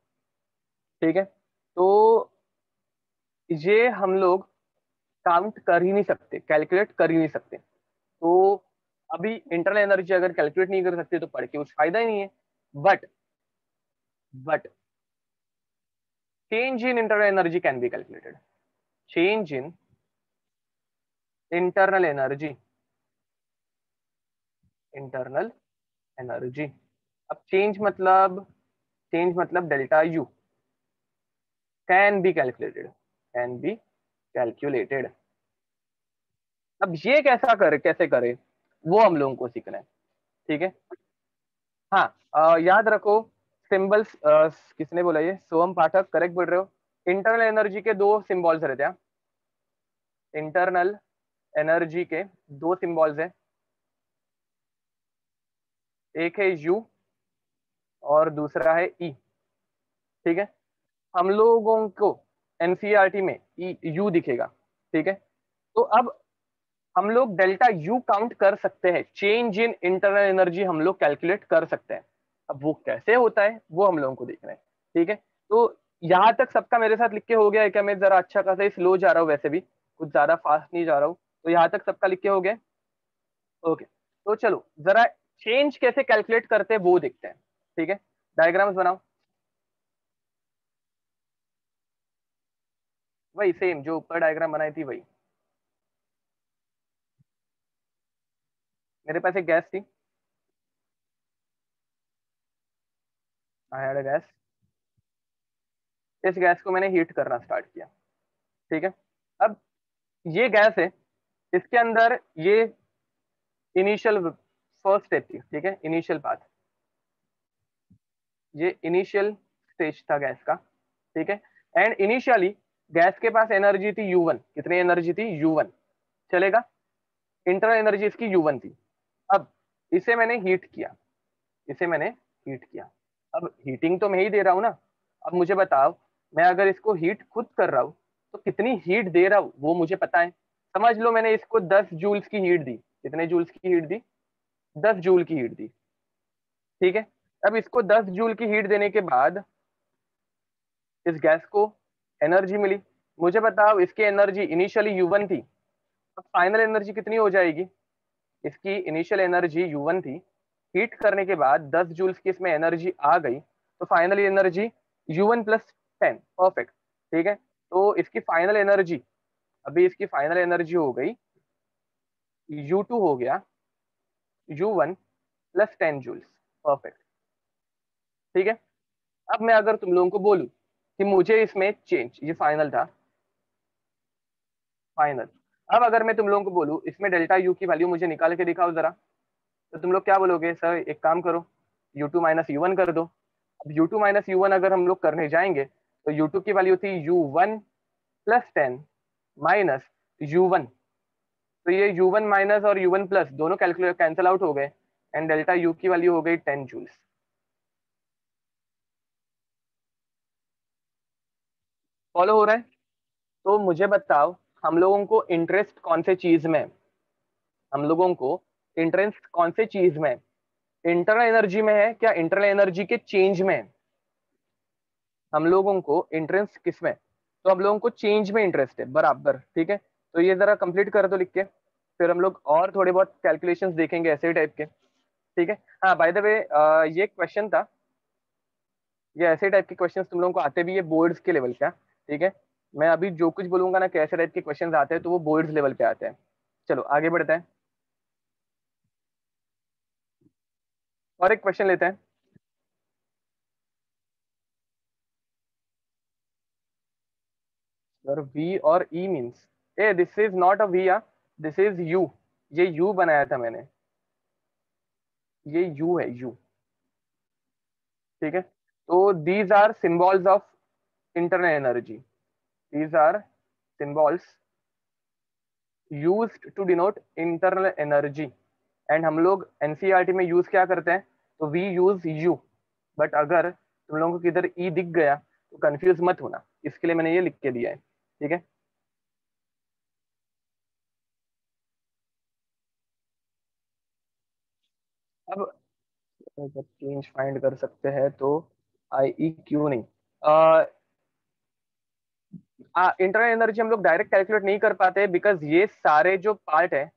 ठीक है, तो ये हम लोग काउंट कर ही नहीं सकते, कैलकुलेट कर ही नहीं सकते। तो अभी इंटरनल एनर्जी अगर कैलकुलेट नहीं कर सकते तो पढ़ के कुछ फायदा ही नहीं है। But change in internal energy can be calculated, change in internal energy, internal energy. अब चेंज मतलब delta U can be calculated, can be calculated. अब ये कैसे करे वो हम लोगों को सीखना है, ठीक है। हाँ, याद रखो सिंबल्स, किसने बोला ये, सोहम पाठक करेक्ट बोल रहे हो। इंटरनल एनर्जी के दो सिंबल्स रहते हैं, इंटरनल एनर्जी के दो सिंबल्स हैं, एक है यू और दूसरा है ई, ठीक है। हम लोगों को एनसीईआरटी में यू दिखेगा, ठीक है। तो अब हम लोग डेल्टा यू काउंट कर सकते हैं, चेंज इन इंटरनल एनर्जी हम लोग कैलकुलेट कर सकते हैं। अब वो कैसे होता है वो हम लोगों को देखना है, ठीक है। तो यहां तक सबका मेरे साथ लिख के हो गया है क्या? मैं जरा अच्छा खासा स्लो जा रहा हूँ, वैसे भी कुछ ज्यादा फास्ट नहीं जा रहा हूँ। तो यहाँ तक सबका लिख के हो गया? ओके, तो चलो जरा चेंज कैसे कैलकुलेट करते हैं वो देखते हैं, ठीक है। डायग्राम्स बनाओ, वही सेम जो ऊपर डायग्राम बनाई थी वही। मेरे पास एक गैस थी, आई हैड अ गैस, इस गैस को मैंने हीट करना स्टार्ट किया, ठीक है। अब ये गैस है, इसके अंदर ये इनिशियल फर्स्ट स्टेप थी, ठीक है, इनिशियल पाथ, ये इनिशियल स्टेज था गैस का, ठीक है। एंड इनिशियली गैस के पास एनर्जी थी U1, कितनी एनर्जी थी? U1, चलेगा। इंटरनल एनर्जी इसकी U1 थी। अब इसे मैंने हीट किया, इसे मैंने हीट किया। अब हीटिंग तो मैं ही दे रहा हूं ना। अब मुझे बताओ, मैं अगर इसको हीट खुद कर रहा हूं तो कितनी हीट दे रहा हूं वो मुझे पता है। समझ लो मैंने इसको 10 जूल्स की हीट दी, कितने जूल्स की हीट दी? 10 जूल की हीट दी, ठीक है। अब इसको 10 जूल की हीट देने के बाद इस गैस को एनर्जी मिली। मुझे बताओ इसकी एनर्जी इनिशियली U1 थी, अब फाइनल एनर्जी कितनी हो जाएगी? इसकी इनिशियल एनर्जी U1 थी, हीट करने के बाद 10 जूल्स की इसमें एनर्जी आ गई, तो final energy U1 plus 10, perfect, ठीक है। तो इसकी फाइनल एनर्जी, अभी इसकी फाइनल एनर्जी हो गई, U2 हो गया U1 प्लस 10 जूल्स, परफेक्ट, ठीक है। अब मैं अगर तुम लोगों को बोलूं कि मुझे इसमें चेंज, ये फाइनल था, फाइनल। अब अगर मैं तुम लोगों को बोलूं इसमें डेल्टा यू की वैल्यू मुझे निकाल के दिखाओ जरा, तो तुम लोग क्या बोलोगे? सर एक काम करो, U2 माइनस U1 कर दो। अब U2 माइनस U1 अगर हम लोग करने जाएंगे तो U2 की वैल्यू थी U1 प्लस 10 माइनस U1, तो ये U1 माइनस और U1 प्लस दोनों कैलकुलेट कैंसिल आउट हो गए, एंड डेल्टा यू की वैल्यू हो गई 10 जूल्स। फॉलो हो रहा है? तो मुझे बताओ, हम लोगों को इंटरेस्ट कौन से चीज में है? हम लोगों को इंटरेस्ट कौन से चीज में है? इंटरनल एनर्जी में है क्या इंटरनल एनर्जी के चेंज में है? हम लोगों को इंटरेस्ट किस में? तो हम लोगों को चेंज में इंटरेस्ट है, बराबर, ठीक है। तो ये जरा कंप्लीट कर दो लिख के, फिर हम लोग और थोड़े बहुत कैलकुलेशंस देखेंगे ऐसे टाइप के, ठीक है। हाँ, बाय द वे, ये क्वेश्चन था, ये ऐसे टाइप के क्वेश्चंस तुम लोगों को आते भी है बोर्ड्स के लेवल का, ठीक है। मैं अभी जो कुछ बोलूंगा ना कैसे टाइप के क्वेश्चंस आते हैं तो वो बोर्ड्स लेवल पे आते हैं। चलो आगे बढ़ते हैं, और एक क्वेश्चन लेते हैं। सर वी और E means, a this is not a V, this is U, ये यू बनाया था मैंने, ये यू है, यू। ठीक है, तो these are symbols of internal energy, these are symbols used to denote internal energy. And हम लोग एनसीईआरटी में यूज क्या करते हैं, तो वी यूज यू। बट अगर तुम लोगों को किधर ई दिख गया तो कंफ्यूज मत होना, इसके लिए मैंने ये लिख के दिया है। ठीक है, अब जब चेंज फाइंड कर सकते हैं तो आई ई क्यों नहीं, इंटरनल एनर्जी हम लोग डायरेक्ट कैलकुलेट नहीं कर पाते, बिकॉज ये सारे जो पार्ट है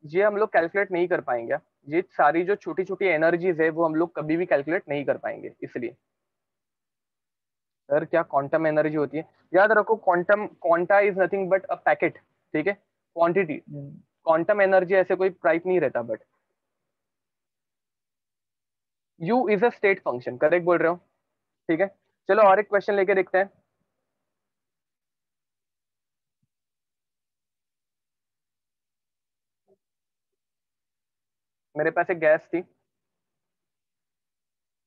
ये हम लोग कैलकुलेट नहीं कर पाएंगे। ये सारी जो छोटी छोटी एनर्जीज है वो हम लोग कभी भी कैलकुलेट नहीं कर पाएंगे, इसलिए। सर क्या क्वांटम एनर्जी होती है, याद रखो quantum, quanta is nothing but a packet. ठीक है, क्वांटिटी, क्वांटम एनर्जी ऐसे कोई टाइप नहीं रहता, but you is a state function, correct बोल रहे हो। ठीक है, चलो और एक क्वेश्चन लेके देखते हैं। मेरे पास एक गैस थी,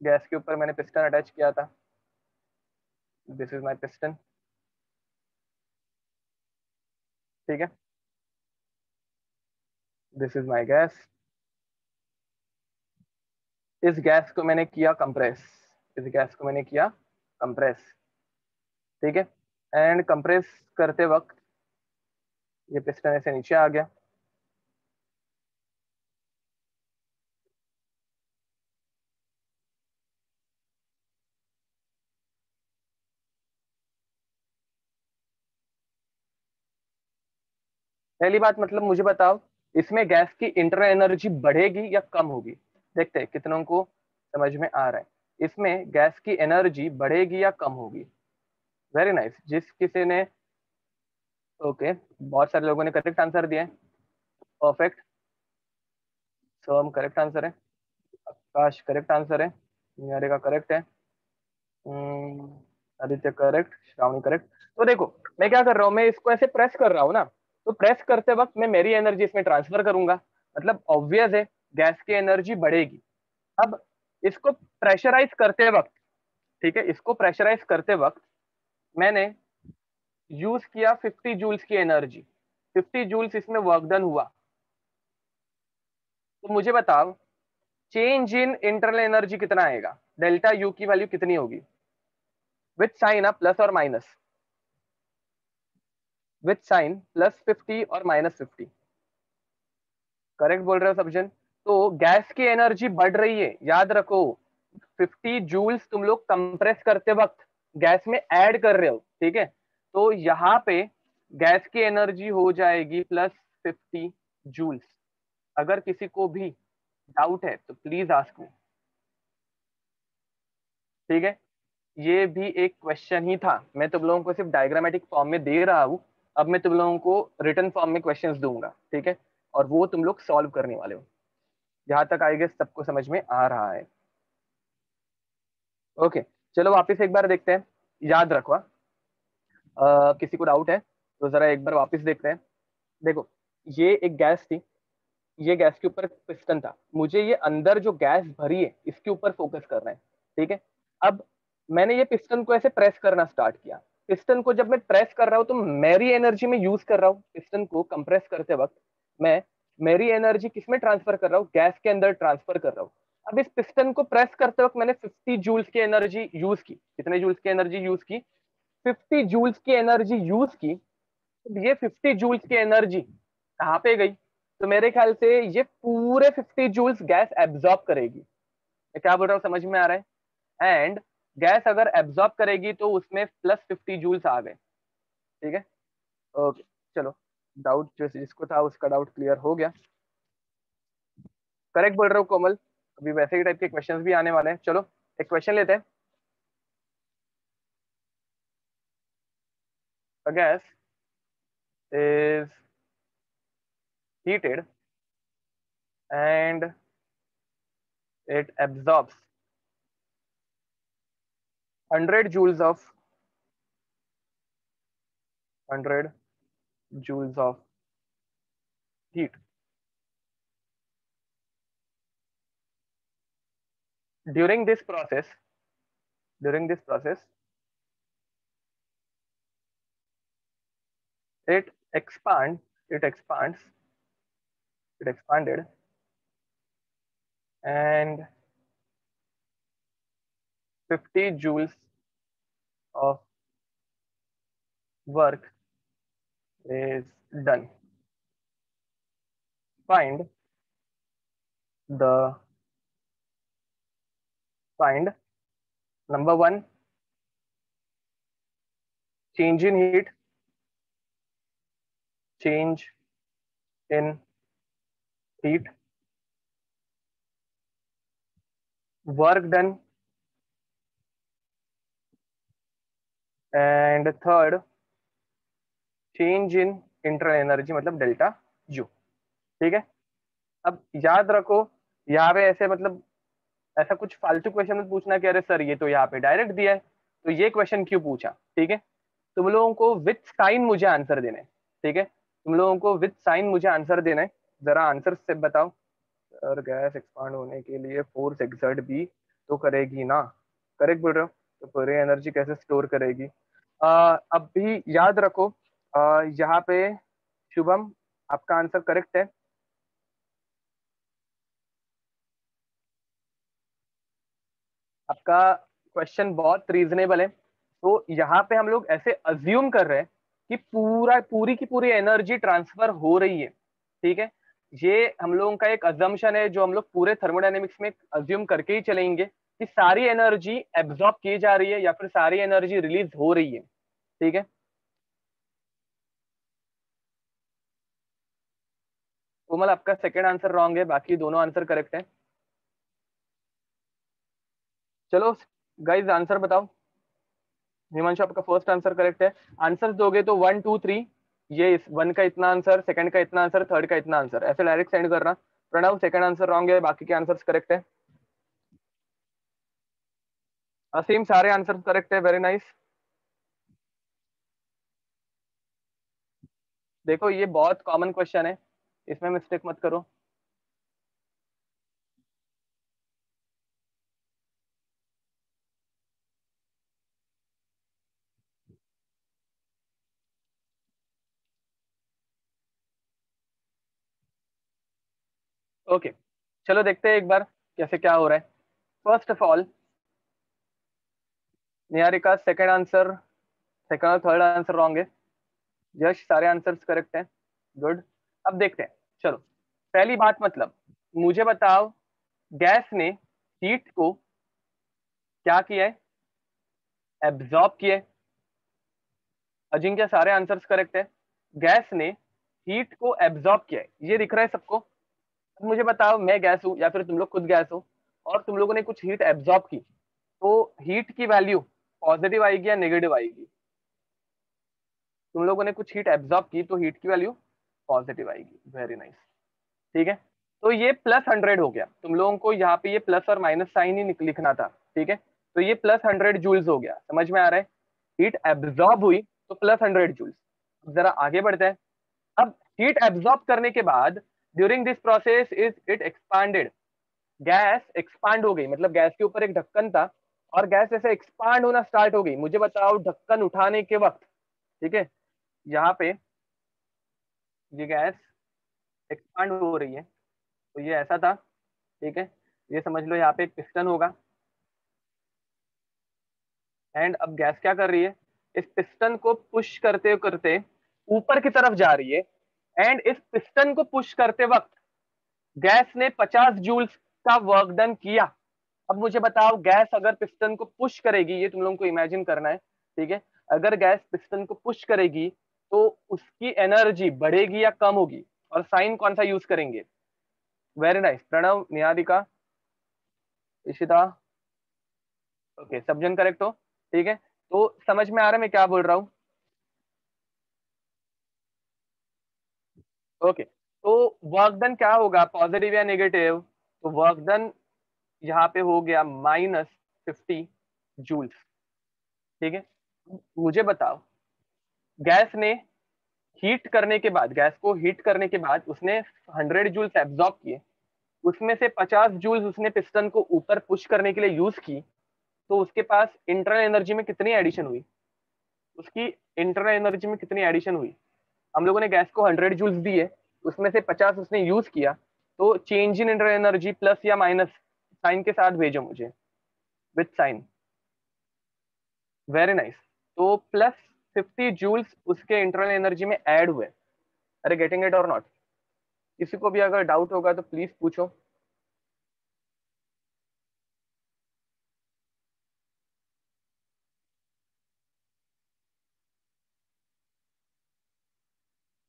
गैस के ऊपर मैंने पिस्टन अटैच किया था। This is my piston. ठीक है, दिस इज माई गैस। इस गैस को मैंने किया कंप्रेस, इस गैस को मैंने किया कंप्रेस। ठीक है, एंड कंप्रेस करते वक्त ये पिस्टन ऐसे नीचे आ गया। पहली बात, मतलब मुझे बताओ, इसमें गैस की इंटरनल एनर्जी बढ़ेगी या कम होगी, देखते हैं कितनों को समझ में आ रहा है। इसमें गैस की एनर्जी बढ़ेगी या कम होगी। वेरी नाइस, जिस किसी ने, ओके, बहुत सारे लोगों ने करेक्ट आंसर दिया है। परफेक्ट, सोम करेक्ट आंसर है, आकाश करेक्ट आंसर है, निहारिका करेक्ट है, हम्म, आदित्य करेक्ट, श्रावणी करेक्ट। तो देखो मैं क्या कर रहा हूँ, मैं इसको ऐसे प्रेस कर रहा हूँ ना, तो प्रेस करते वक्त मैं मेरी एनर्जी इसमें ट्रांसफर करूंगा, मतलब ऑब्वियस है गैस की एनर्जी बढ़ेगी। अब इसको प्रेशराइज करते वक्त, ठीक है, इसको प्रेशराइज करते वक्त मैंने यूज किया 50 जूल्स की एनर्जी, 50 जूल्स इसमें वर्क डन हुआ। तो मुझे बताओ चेंज इन इंटरनल एनर्जी कितना आएगा, डेल्टा यू की वैल्यू कितनी होगी, विथ साइन अप प्लस और माइनस, विथ साइन प्लस 50 और -50। करेक्ट बोल रहे हो सब जन। तो गैस की एनर्जी बढ़ रही है, याद रखो, 50 जूल्स तुम लोग कंप्रेस करते वक्त गैस में ऐड कर रहे हो। ठीक है, तो यहाँ पे गैस की एनर्जी हो जाएगी +50 जूल्स। अगर किसी को भी डाउट है तो प्लीज आस्क मी। ठीक है, ये भी एक क्वेश्चन ही था, मैं तुम लोगों को सिर्फ डायग्रामेटिक फॉर्म में दे रहा हूं। अब मैं तुम लोगों को रिटन फॉर्म में क्वेश्चंस दूंगा, ठीक है, और वो तुम लोग सॉल्व करने वाले हो। जहां तक आई गेस सबको समझ में आ रहा है। ओके, चलो वापस एक बार देखते हैं, याद रखो किसी को डाउट है तो जरा एक बार वापस देखते हैं। देखो, ये एक गैस थी, ये गैस के ऊपर पिस्टन था, मुझे ये अंदर जो गैस भरी है इसके ऊपर फोकस करना है। ठीक है, अब मैंने ये पिस्टन को ऐसे प्रेस करना स्टार्ट किया। पिस्टन को जब मैं प्रेस कर रहा हूं तो मेरी एनर्जी में यूज कर रहा हूँ, पिस्टन को कंप्रेस करते वक्त मैं मेरी एनर्जी किसमें ट्रांसफर कर रहा हूँ, गैस के अंदर ट्रांसफर कर रहा हूँ। अब इस पिस्टन को प्रेस करते वक्त मैंने 50 जूल्स की एनर्जी यूज की, कितने जूल्स की एनर्जी यूज की, 50 जूल्स की एनर्जी यूज की। तो ये 50 जूल्स की एनर्जी कहाँ पे गई, तो मेरे ख्याल से ये पूरे 50 जूल्स गैस एब्जॉर्ब करेगी। मैं क्या बोल रहा हूँ समझ में आ रहा है। एंड गैस अगर एब्जॉर्ब करेगी तो उसमें +50 जूल्स आ गए। ठीक है, ओके, चलो, डाउट जो जिसको था उसका डाउट क्लियर हो गया। करेक्ट बोल रहे हो कोमल, अभी वैसे ही टाइप के क्वेश्चंस भी आने वाले हैं। चलो एक क्वेश्चन लेते हैं। A gas is heated and it absorbs 100 joules of 100 joules of heat during this process, during this process, it expands, it expands, it expanded, and 50 joules of work is done. Find the, find number one, change in heat, change in heat, work done, and third, change in internal energy मतलब delta U. ठीक है, अब याद रखो यहाँ पे ऐसे मतलब ऐसा कुछ फालतू क्वेश्चन मत पूछना कि अरे सर ये तो यहाँ पे डायरेक्ट दिया है तो ये क्वेश्चन क्यों पूछा। ठीक है, तुम लोगों को विथ साइन मुझे आंसर देना है। ठीक है, तुम लोगों को विथ साइन मुझे आंसर देना है। जरा आंसर से बताओ। सर गैस एक्सपांड होने के लिए फोर्स एक्सर्ट भी तो करेगी ना, करेक्ट बोल रहे हो, तो पूरी एनर्जी कैसे स्टोर करेगी। अब भी याद रखो यहाँ पे शुभम आपका आंसर करेक्ट है। आपका क्वेश्चन बहुत रीजनेबल है। तो यहाँ पे हम लोग ऐसे अज्यूम कर रहे हैं कि पूरी की पूरी एनर्जी ट्रांसफर हो रही है। ठीक है, ये हम लोगों का एक अजम्पशन है जो हम लोग पूरे थर्मोडायनेमिक्स में अज्यूम करके ही चलेंगे कि सारी एनर्जी एब्जॉर्ब की जा रही है या फिर सारी एनर्जी रिलीज हो रही है। ठीक है, कोमल आपका सेकेंड आंसर रॉन्ग है, बाकी दोनों आंसर करेक्ट है। चलो गाइज आंसर बताओ। हिमांशु आपका फर्स्ट आंसर करेक्ट है। आंसर दोगे तो 1 2 3, ये इस वन का इतना आंसर, सेकंड का इतना आंसर, थर्ड का इतना आंसर, ऐसे डायरेक्ट सेंड करना। प्रणव सेकंड आंसर रॉन्ग है, बाकी के आंसर्स करेक्ट है। असीम सारे आंसर करेक्ट है, वेरी नाइस। देखो ये बहुत कॉमन क्वेश्चन है, इसमें मिस्टेक मत करो। ओके, चलो देखते हैं एक बार कैसे क्या हो रहा है। First of all Niharika second answer, second और थर्ड आंसर रॉन्ग है। यश सारे आंसर्स करेक्ट हैं, गुड। अब देखते हैं, चलो पहली बात मतलब मुझे बताओ गैस ने हीट को क्या किया है, एब्जॉर्ब किया है। अजिंक्य सारे आंसर्स करेक्ट है। गैस ने हीट को एब्जॉर्ब किया है, ये दिख रहा है सबको। अब मुझे बताओ मैं गैस हूं या फिर तुम लोग खुद गैस हो और तुम लोगों ने कुछ हीट एब्जॉर्ब की, तो हीट की वैल्यू पॉजिटिव आएगी या नेगेटिव आएगी। तुम लोगों ने कुछ हीट एब्जॉर्ब की तो हीट की वैल्यू पॉजिटिव आएगी, वेरी नाइस। ठीक है, तो ये +100 हो गया। तुम लोगों को यहाँ पे ये प्लस और माइनस साइन ही लिखना था। ठीक है, तो ये +100 जूल्स हो गया, समझ में आ रहा है। हीट एब्जॉर्ब हुई तो +100 जूल्स। जरा आगे बढ़ते हैं। अब हीट एब्जॉर्ब करने के बाद during this process is it expanded, gas expand हो गई, मतलब गैस के ऊपर एक ढक्कन था और गैस ऐसे एक्सपांड होना स्टार्ट हो गई। मुझे बताओ ढक्कन उठाने के वक्त, ठीक है, यहाँ पे ये गैस एक्सपांड हो रही है तो ये ऐसा था। ठीक है, ये समझ लो यहाँ पे एक पिस्टन होगा एंड अब गैस क्या कर रही है, इस पिस्टन को पुश करते करते ऊपर की तरफ जा रही है। एंड इस पिस्टन को पुश करते वक्त गैस ने 50 जूल्स का वर्क डन किया। अब मुझे बताओ गैस अगर पिस्टन को पुश करेगी, ये तुम लोगों को इमेजिन करना है। ठीक है, अगर गैस पिस्टन को पुश करेगी तो उसकी एनर्जी बढ़ेगी या कम होगी, और साइन कौन सा यूज करेंगे। Very nice Pranav, Niharika, Ishita, okay सब जन करेक्ट हो। ठीक है, तो समझ में आ रहा है मैं क्या बोल रहा हूँ। ओके, तो वर्क डन क्या होगा, पॉजिटिव या नेगेटिव। तो वर्क डन यहाँ पे हो गया -50 जूल्स। ठीक है, मुझे बताओ गैस ने हीट करने के बाद, गैस को हीट करने के बाद उसने 100 जूल्स एब्जॉर्ब किए। उसमें से 50 जूल्स उसने पिस्टन को ऊपर पुश करने के लिए यूज की, तो उसके पास इंटरनल एनर्जी में कितनी एडिशन हुई? उसकी इंटरनल एनर्जी में कितनी एडिशन हुई? हम लोगों ने गैस को 100 जूल्स दिए, उसमें से 50 उसने यूज किया, तो change in internal energy plus या माइनस साइन के साथ भेजो मुझे, विथ साइन। Very nice. तो प्लस 50 जूल्स उसके इंटरनल एनर्जी में ऐड हुए। अरे गेटिंग इट और नॉट? किसी को भी अगर डाउट होगा तो प्लीज पूछो।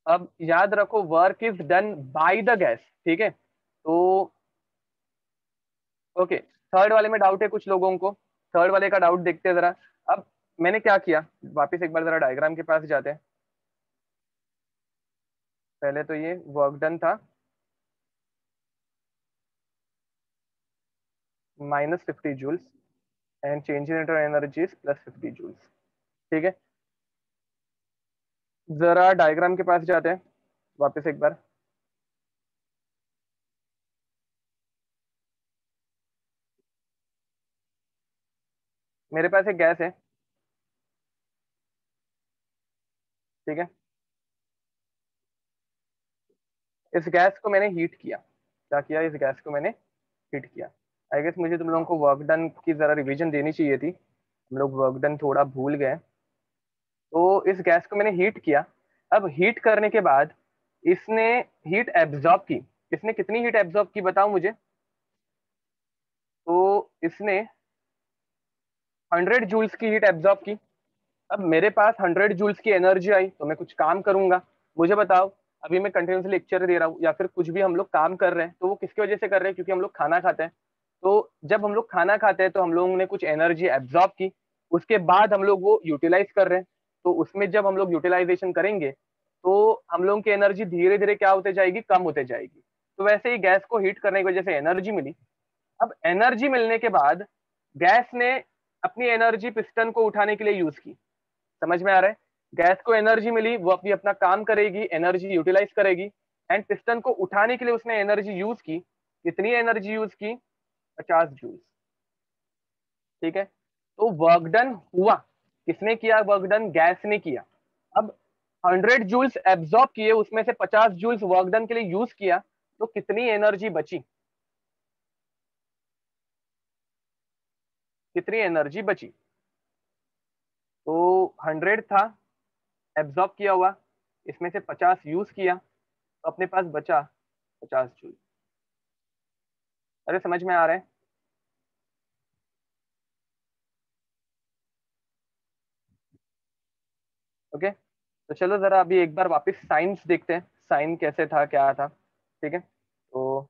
अब याद रखो, work is done by the gas, ठीक है? तो ओके, थर्ड वाले में डाउट है कुछ लोगों को, थर्ड वाले का डाउट देखते हैं जरा। अब मैंने क्या किया, वापस एक बार जरा डायग्राम के पास जाते हैं। पहले तो ये वर्क डन था -50 joules and change in internal energy is +50 joules, ठीक है? जरा डायग्राम के पास जाते हैं वापस एक बार। मेरे पास एक गैस है, ठीक है? इस गैस को मैंने हीट किया। क्या किया? इस गैस को मैंने हीट किया। आई गेस मुझे तुम लोगों को वर्क डन की जरा रिवीजन देनी चाहिए थी, हम लोग वर्क डन थोड़ा भूल गए। तो इस गैस को मैंने हीट किया। अब हीट करने के बाद इसने हीट एब्जॉर्ब की। इसने कितनी हीट एब्जॉर्ब की बताओ मुझे? तो इसने 100 जूल्स की हीट एब्जॉर्ब की। अब मेरे पास 100 जूल्स की एनर्जी आई, तो मैं कुछ काम करूंगा। मुझे बताओ, अभी मैं कंटिन्यूसली लेक्चर दे रहा हूँ या फिर कुछ भी हम लोग काम कर रहे हैं, तो वो किसकी वजह से कर रहे हैं? क्योंकि हम लोग खाना खाते हैं। तो जब हम लोग खाना खाते हैं तो हम लोगों ने कुछ एनर्जी एब्जॉर्ब की, उसके बाद हम लोग वो यूटिलाइज कर रहे हैं। तो उसमें जब हम लोग यूटिलाइजेशन करेंगे तो हम लोगों की एनर्जी धीरे धीरे क्या होते जाएगी? कम होते जाएगी। तो वैसे ही गैस को हीट करने की वजह से एनर्जी मिली। अब एनर्जी मिलने के बाद गैस ने अपनी एनर्जी पिस्टन को उठाने के लिए यूज की। समझ में आ रहा है? गैस को एनर्जी मिली, वो अपनी अपना काम करेगी, एनर्जी यूटिलाइज करेगी, एंड पिस्टन को उठाने के लिए उसने एनर्जी यूज की। कितनी एनर्जी यूज की? 50 जूल्स, ठीक है? तो वर्क डन हुआ। किसने किया वर्क डन? गैस ने किया। अब 100 जूल्स एब्जॉर्ब किए, उसमें से 50 जूल्स वर्क डन के लिए यूज किया, तो कितनी एनर्जी बची? कितनी एनर्जी बची? तो 100 था एब्जॉर्ब किया हुआ, इसमें से 50 यूज किया, तो अपने पास बचा 50 जूल। अरे समझ में आ रहा है? ओके, तो चलो जरा अभी एक बार वापस साइंस देखते हैं, साइन कैसे था, क्या था, ठीक है? तो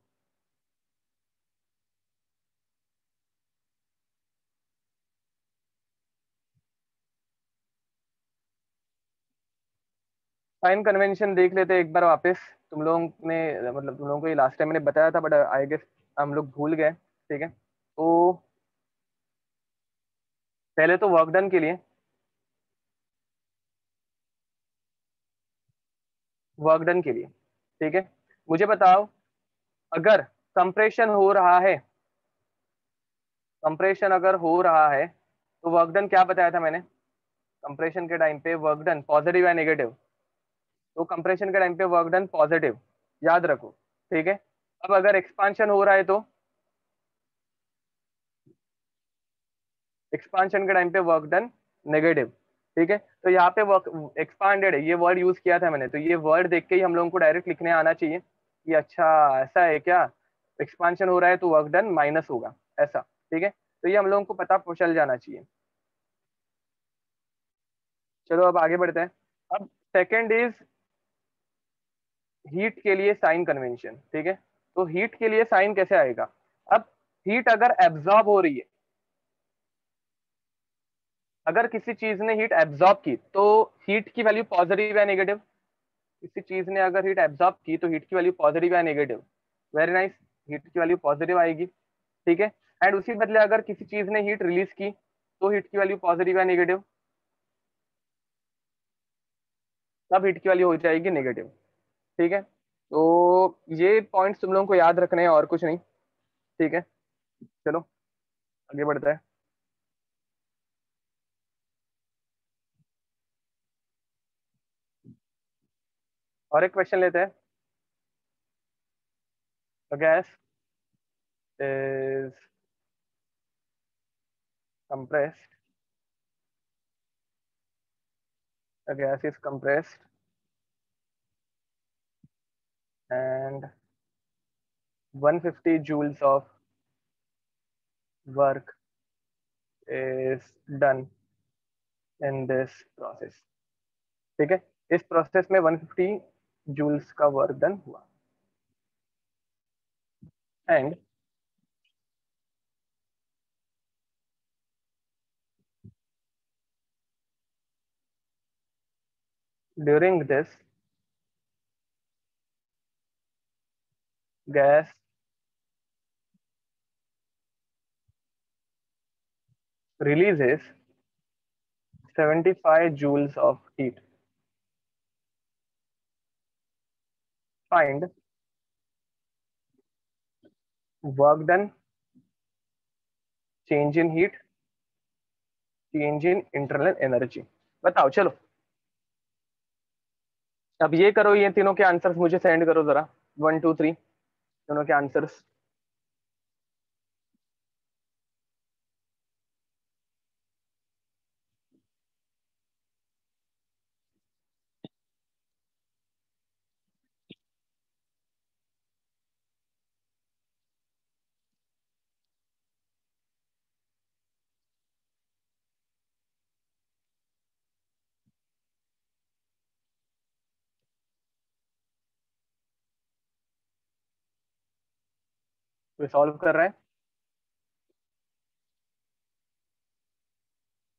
साइन कन्वेंशन देख लेते हैं एक बार वापस। तुम लोगों ने मतलब तुम लोगों को ये लास्ट टाइम मैंने बताया था, बट आई गेस हम लोग भूल गए, ठीक है? तो पहले तो वर्क डन के लिए, वर्क डन के लिए, ठीक है? मुझे बताओ, अगर कंप्रेशन हो रहा है, कंप्रेशन अगर हो रहा है, तो वर्क डन क्या बताया था मैंने? कंप्रेशन के टाइम पे वर्क डन पॉजिटिव या नेगेटिव? तो कंप्रेशन के टाइम पे वर्क डन पॉजिटिव, याद रखो, ठीक है? अब अगर एक्सपांशन हो रहा है तो एक्सपांशन के टाइम पे वर्क डन नेगेटिव, ठीक है? तो यहाँ पे वर्क एक्सपांडेड है, ये वर्ड यूज किया था मैंने, तो ये वर्ड देख के ही हम लोगों को डायरेक्ट लिखने आना चाहिए कि अच्छा ऐसा है क्या, एक्सपांशन हो रहा है तो वर्क डन माइनस होगा, ऐसा, ठीक है? तो ये हम लोगों को पता चल जाना चाहिए। चलो अब आगे बढ़ते हैं। अब सेकंड इज हीट के लिए साइन कन्वेंशन, ठीक है? तो हीट के लिए साइन कैसे आएगा? अब हीट अगर एब्जॉर्ब हो रही है, अगर किसी चीज ने हीट एब्जॉर्ब की, तो हीट की वैल्यू पॉजिटिव या नेगेटिव? किसी चीज ने अगर हीट एब्जॉर्ब की तो हीट की वैल्यू पॉजिटिव या नेगेटिव? वेरी नाइस, हीट की वैल्यू पॉजिटिव आएगी, ठीक है? एंड उसी बदले अगर किसी चीज ने हीट रिलीज की, तो हीट की वैल्यू पॉजिटिव या नेगेटिव? तब हीट की वैल्यू हो जाएगी नेगेटिव, ठीक है? तो ये पॉइंट्स तुम लोगों को याद रखने हैं और कुछ नहीं। ठीक है, चलो आगे बढ़ते हैं। और एक क्वेश्चन लेते हैं। Gas is compressed, a gas is compressed and 150 joules of work is done in this process। ठीक है, इस प्रोसेस में 150 जूल्स का वर्क डन हुआ। And during this gas releases 75 joules of heat। Find work done, change in heat, change in internal energy। बताओ चलो, अब ये करो, ये तीनों के आंसर्स मुझे सेंड करो जरा, 1 2 3 तीनों के आंसर्स। कोई सॉल्व कर रहा है?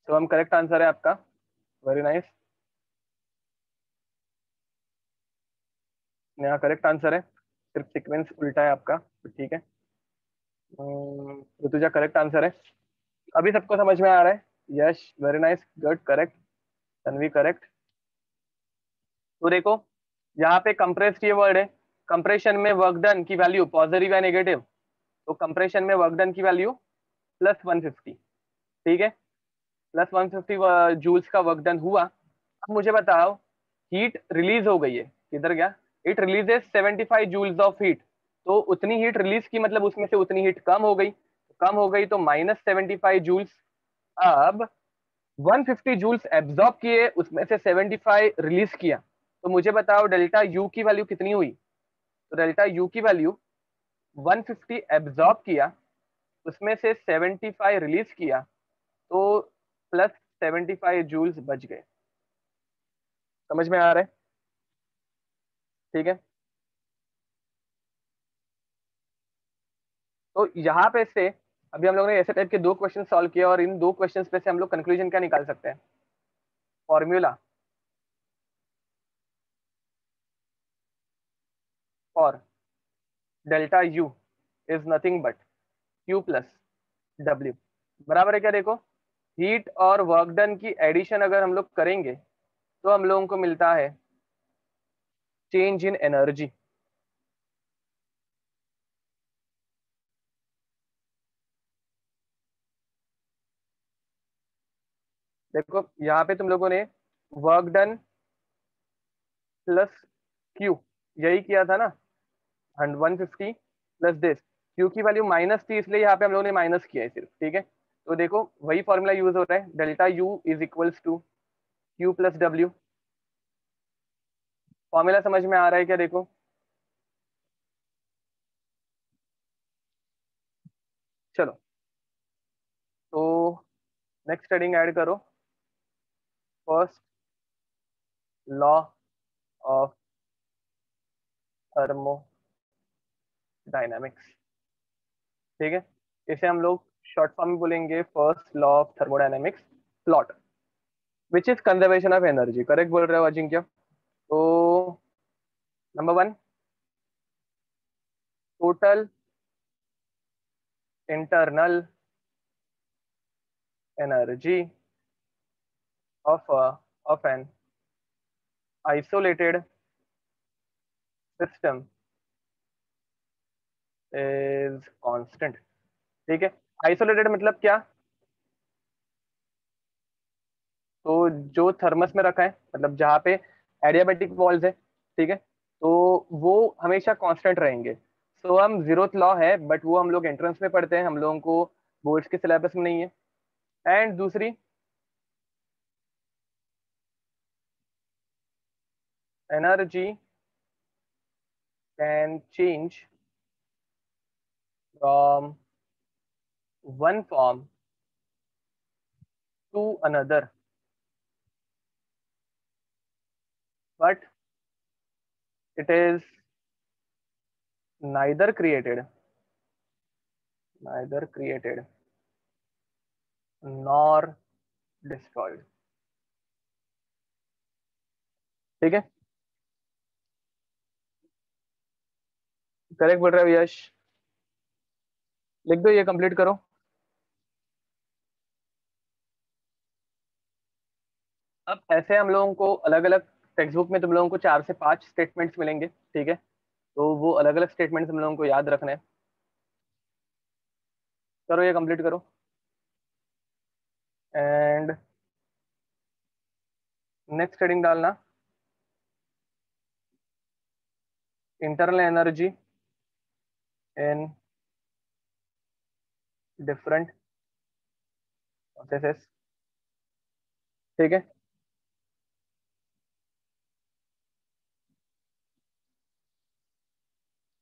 तो हम करेक्ट आंसर है आपका, वेरी नाइस। यहाँ करेक्ट आंसर है, सिर्फ सीक्वेंस उल्टा है आपका, तो ठीक है। तो तुझा करेक्ट आंसर है। अभी सबको समझ में आ रहा है? Yash, very nice, good, correct. Tanvi correct. तो देखो, यहाँ पे कंप्रेस्ड ये वर्ड है, कंप्रेशन में वर्क डन की वैल्यू पॉजिटिव या नेगेटिव, तो कंप्रेशन में वर्क डन की वैल्यू +150। ठीक है, +150 जूल्स का वर्क डन हुआ। अब मुझे बताओ, हीट रिलीज हो गई है, किधर गया? It releases 75 joules of heat. तो उतनी हीट रिलीज की मतलब उसमें से उतनी हीट कम हो गई, कम हो गई तो -75 जूल्स। अब 150 जूल्स एब्जॉर्ब किए, उसमें से 75 रिलीज किया। तो मुझे बताओ डेल्टा यू की वैल्यू कितनी हुई? तो डेल्टा यू की वैल्यू 150 एब्जॉर्ब किया, उसमें से 75 रिलीज किया, तो +75 जूल्स बच गए। समझ में आ रहा है? ठीक है, तो यहाँ पे से अभी हम लोगों ने ऐसे टाइप के दो क्वेश्चन सॉल्व किए, और इन दो क्वेश्चन पे से हम लोग कंक्लूजन क्या निकाल सकते हैं? Formula for delta U is nothing but Q plus W. बराबर है क्या? देखो, हीट और वर्क डन की एडिशन अगर हम लोग करेंगे तो हम लोगों को मिलता है चेंज इन एनर्जी। देखो यहाँ पे तुम लोगों ने वर्क डन प्लस क्यू यही किया था ना, 150 प्लस दिस। क्यू की वैल्यू माइनस थी, इसलिए यहाँ पे हम लोगों ने माइनस किया है सिर्फ। ठीक है, तो देखो वही फॉर्मूला यूज हो रहा है, delta U is equals to Q plus W. Formula समझ में आ रहा है क्या? देखो, चलो तो नेक्स्ट हेडिंग ऐड करो, फर्स्ट लॉ ऑफ थर्मोडायनामिक्स। ठीक है, इसे हम लोग शॉर्ट फॉर्म में बोलेंगे first law of thermodynamics, plot, which is conservation of energy. Correct बोल रहे हो अजिंक्य? तो number 1, total internal energy of of an isolated system is constant. ठीक है, आइसोलेटेड मतलब क्या? तो जो थर्मस में रखा है, मतलब जहाँ पे एडियाबेटिक वॉल्स है, ठीक है, तो वो हमेशा कांस्टेंट रहेंगे। सो हम जीरोथ लॉ है, बट वो हम लोग एंट्रेंस में पढ़ते हैं, हम लोगों को बोर्ड्स के सिलेबस में नहीं है। एंड दूसरी, energy can change from one form to another, but it is neither created, neither created nor destroyed. ठीक है, करेक्ट बोल रहे हो यश? लिख दो, ये कंप्लीट करो। अब ऐसे हम लोगों को अलग अलग टेक्स्ट बुक में तुम लोगों को 4 से 5 स्टेटमेंट्स मिलेंगे, ठीक है, तो वो अलग अलग स्टेटमेंट्स हम लोगों को याद रखना है। करो, ये कंप्लीट करो। एंड नेक्स्ट हेडिंग डालना, internal energy in different processes. ठीक है,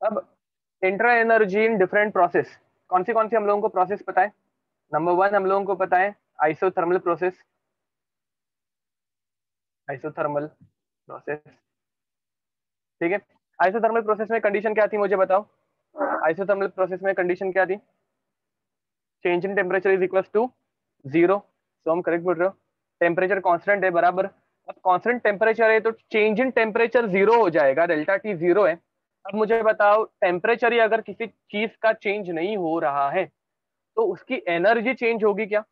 अब internal energy in different process, कौन सी हम लोगों को प्रोसेस पता है? नंबर वन हम लोगों को पता है आइसोथर्मल प्रोसेस, आइसोथर्मल प्रोसेस। ठीक है, आइसोथर्मल प्रोसेस में कंडीशन क्या थी मुझे बताओ? आइसोथर्मल प्रोसेस में कंडीशन क्या थी? Change in temperature is equal to zero. तो हम करेक्ट बोल रहे हो, टेम्परेचर कांस्टेंट है बराबर। अब कांस्टेंट टेम्परेचर है तो चेंज इन टेम्परेचर जीरो हो जाएगा, डेल्टा टी जीरो है। अब मुझे बताओ, टेम्परेचर ही अगर किसी चीज का चेंज नहीं हो रहा है तो उसकी एनर्जी चेंज होगी क्या?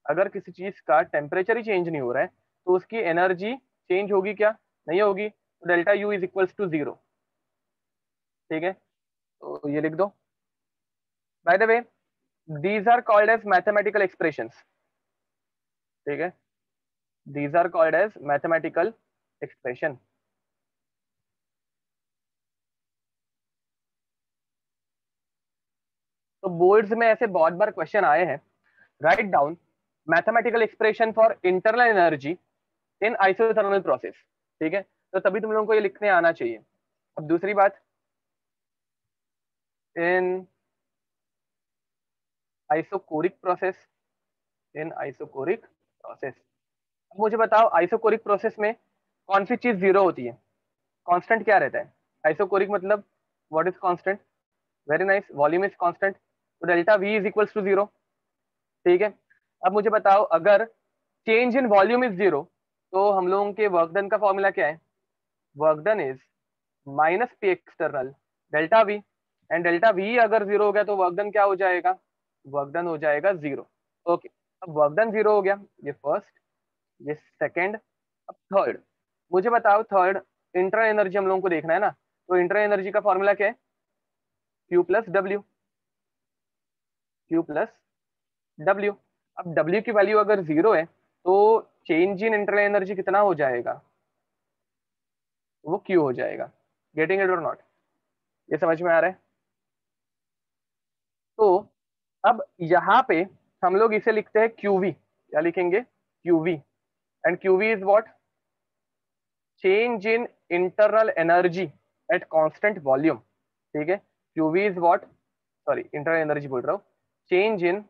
अगर किसी चीज का टेम्परेचर ही चेंज नहीं हो रहा है तो उसकी एनर्जी चेंज होगी क्या? नहीं होगी, तो delta U is equals to zero. ठीक है, तो ये लिख दो। By the way, these are called as mathematical expressions. ठीक है, these are called as mathematical expression. तो बोर्ड्स में ऐसे बहुत बार क्वेश्चन आए हैं, write down mathematical expression for internal energy in isothermal process. ठीक है, तो तभी तुम लोगों को ये लिखने आना चाहिए। अब दूसरी बात, in isochoric process, in isochoric process. अब मुझे बताओ, आइसोकोरिक प्रोसेस में कौन सी चीज जीरो होती है? कांस्टेंट क्या रहता है? आइसोकोरिक मतलब what is constant? Very nice, volume is constant, तो delta V is equals to zero. ठीक है, अब मुझे बताओ, अगर change in volume is zero तो हम लोगों के वर्क डन का फॉर्मूला क्या है? Work done is minus P external delta we. And delta we अगर जीरो हो गया तो वर्क डन क्या हो जाएगा? वर्क डन हो जाएगा जीरो। ओके, अब वर्क डन जीरो हो गया, ये फर्स्ट, ये सेकंड। अब थर्ड, मुझे बताओ थर्ड, इंटर एनर्जी हम लोगों को देखना है ना, तो इंटर एनर्जी का फॉर्मूला क्या है? Q plus W, Q plus W. अब डब्ल्यू की वैल्यू अगर जीरो है तो चेंज इन इंटरनल एनर्जी कितना हो जाएगा? वो क्यू हो जाएगा। गेटिंग इट और नॉट? ये समझ में आ रहा है? तो अब यहाँ पे हम लोग इसे लिखते हैं क्यूवी। क्या लिखेंगे? Qv. And qv is what? Change in internal energy at constant volume. ठीक है, qv is what, sorry internal energy बोल रहा हूँ, change in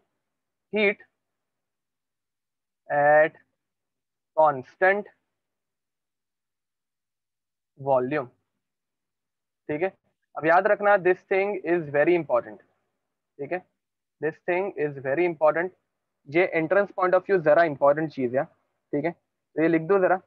heat at constant volume. ठीक है, अब याद रखना, this thing is very important. ठीक है, this thing is very important. ये एंट्रेंस पॉइंट ऑफ व्यू जरा इंपॉर्टेंट चीज है। ठीक है, तो ये लिख दो जरा।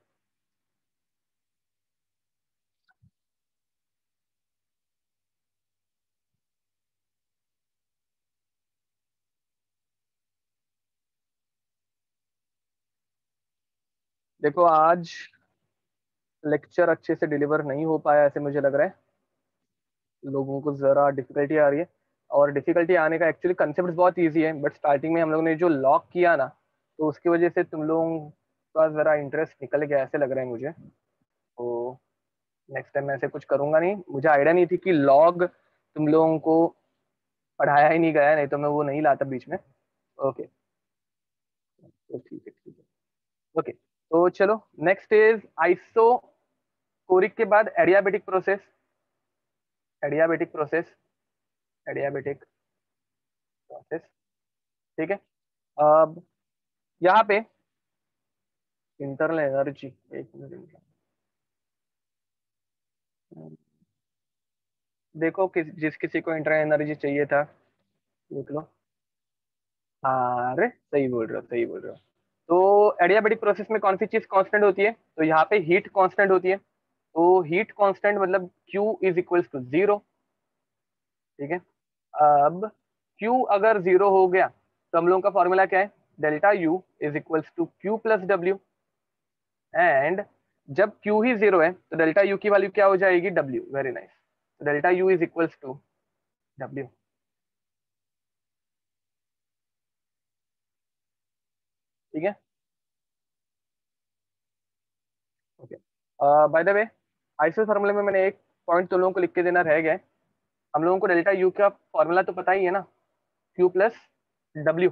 देखो, आज लेक्चर अच्छे से डिलीवर नहीं हो पाया ऐसे मुझे लग रहा है। लोगों को ज़रा डिफिकल्टी आ रही है, और डिफिकल्टी आने का एक्चुअली कंसेप्ट बहुत ईजी है, बट स्टार्टिंग में हम लोगों ने जो लॉक किया ना, तो उसकी वजह से तुम लोगों का ज़रा इंटरेस्ट निकल गया ऐसे लग रहा है मुझे। तो नेक्स्ट टाइम मैं ऐसे कुछ करूंगा नहीं। मुझे आइडिया नहीं थी कि लॉग तुम लोगों को पढ़ाया ही नहीं गया, नहीं तो मैं वो नहीं लाता बीच में। ओके, तो ठीक है, ठीक है। ओके, तो चलो नेक्स्ट इज आइसोकोरिक के बाद adiabatic process. Adiabatic process, adiabatic process, ठीक है। अब यहाँ पे इंटरनल एनर्जी, एक मिनट, देखो जिस किसी को इंटरनल एनर्जी चाहिए था, देख लो। हाँ, अरे सही बोल रहे हो, सही बोल रहे हो। तो एडियाबेटिक प्रोसेस में कौन सी चीज कांस्टेंट होती है? तो यहाँ पे हीट कांस्टेंट होती है। तो हीट कांस्टेंट मतलब Q इज इक्वल्स टू 0, ठीक है। अब Q अगर 0 हो गया तो हम लोगों का फॉर्मूला क्या है? Delta U is equals to Q plus W. And जब Q ही 0 है तो डेल्टा U की वैल्यू क्या हो जाएगी? W। Very nice. Delta U is equals to W, ठीक है। Okay, by the way, iso फार्मूले में मैंने एक पॉइंट तुम लोगों को लिख के देना रह गया है। हम लोगों को डेल्टा यू का फॉर्मूला तो पता ही है ना, क्यू प्लस डब्ल्यू।